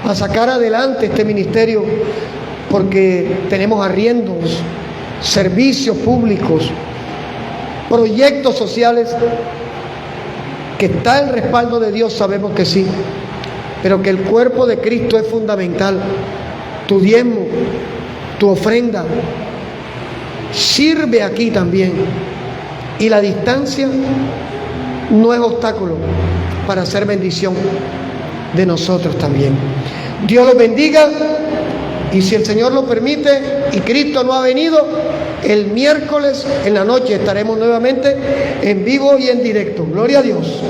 a sacar adelante este ministerio, porque tenemos arriendos, servicios públicos, proyectos sociales, que está el respaldo de Dios, sabemos que sí, pero que el cuerpo de Cristo es fundamental. Tu diezmo, tu ofrenda, sirve aquí también. Y la distancia no es obstáculo para hacer bendición de nosotros también. Dios los bendiga, y si el Señor lo permite y Cristo no ha venido, el miércoles en la noche estaremos nuevamente en vivo y en directo. Gloria a Dios.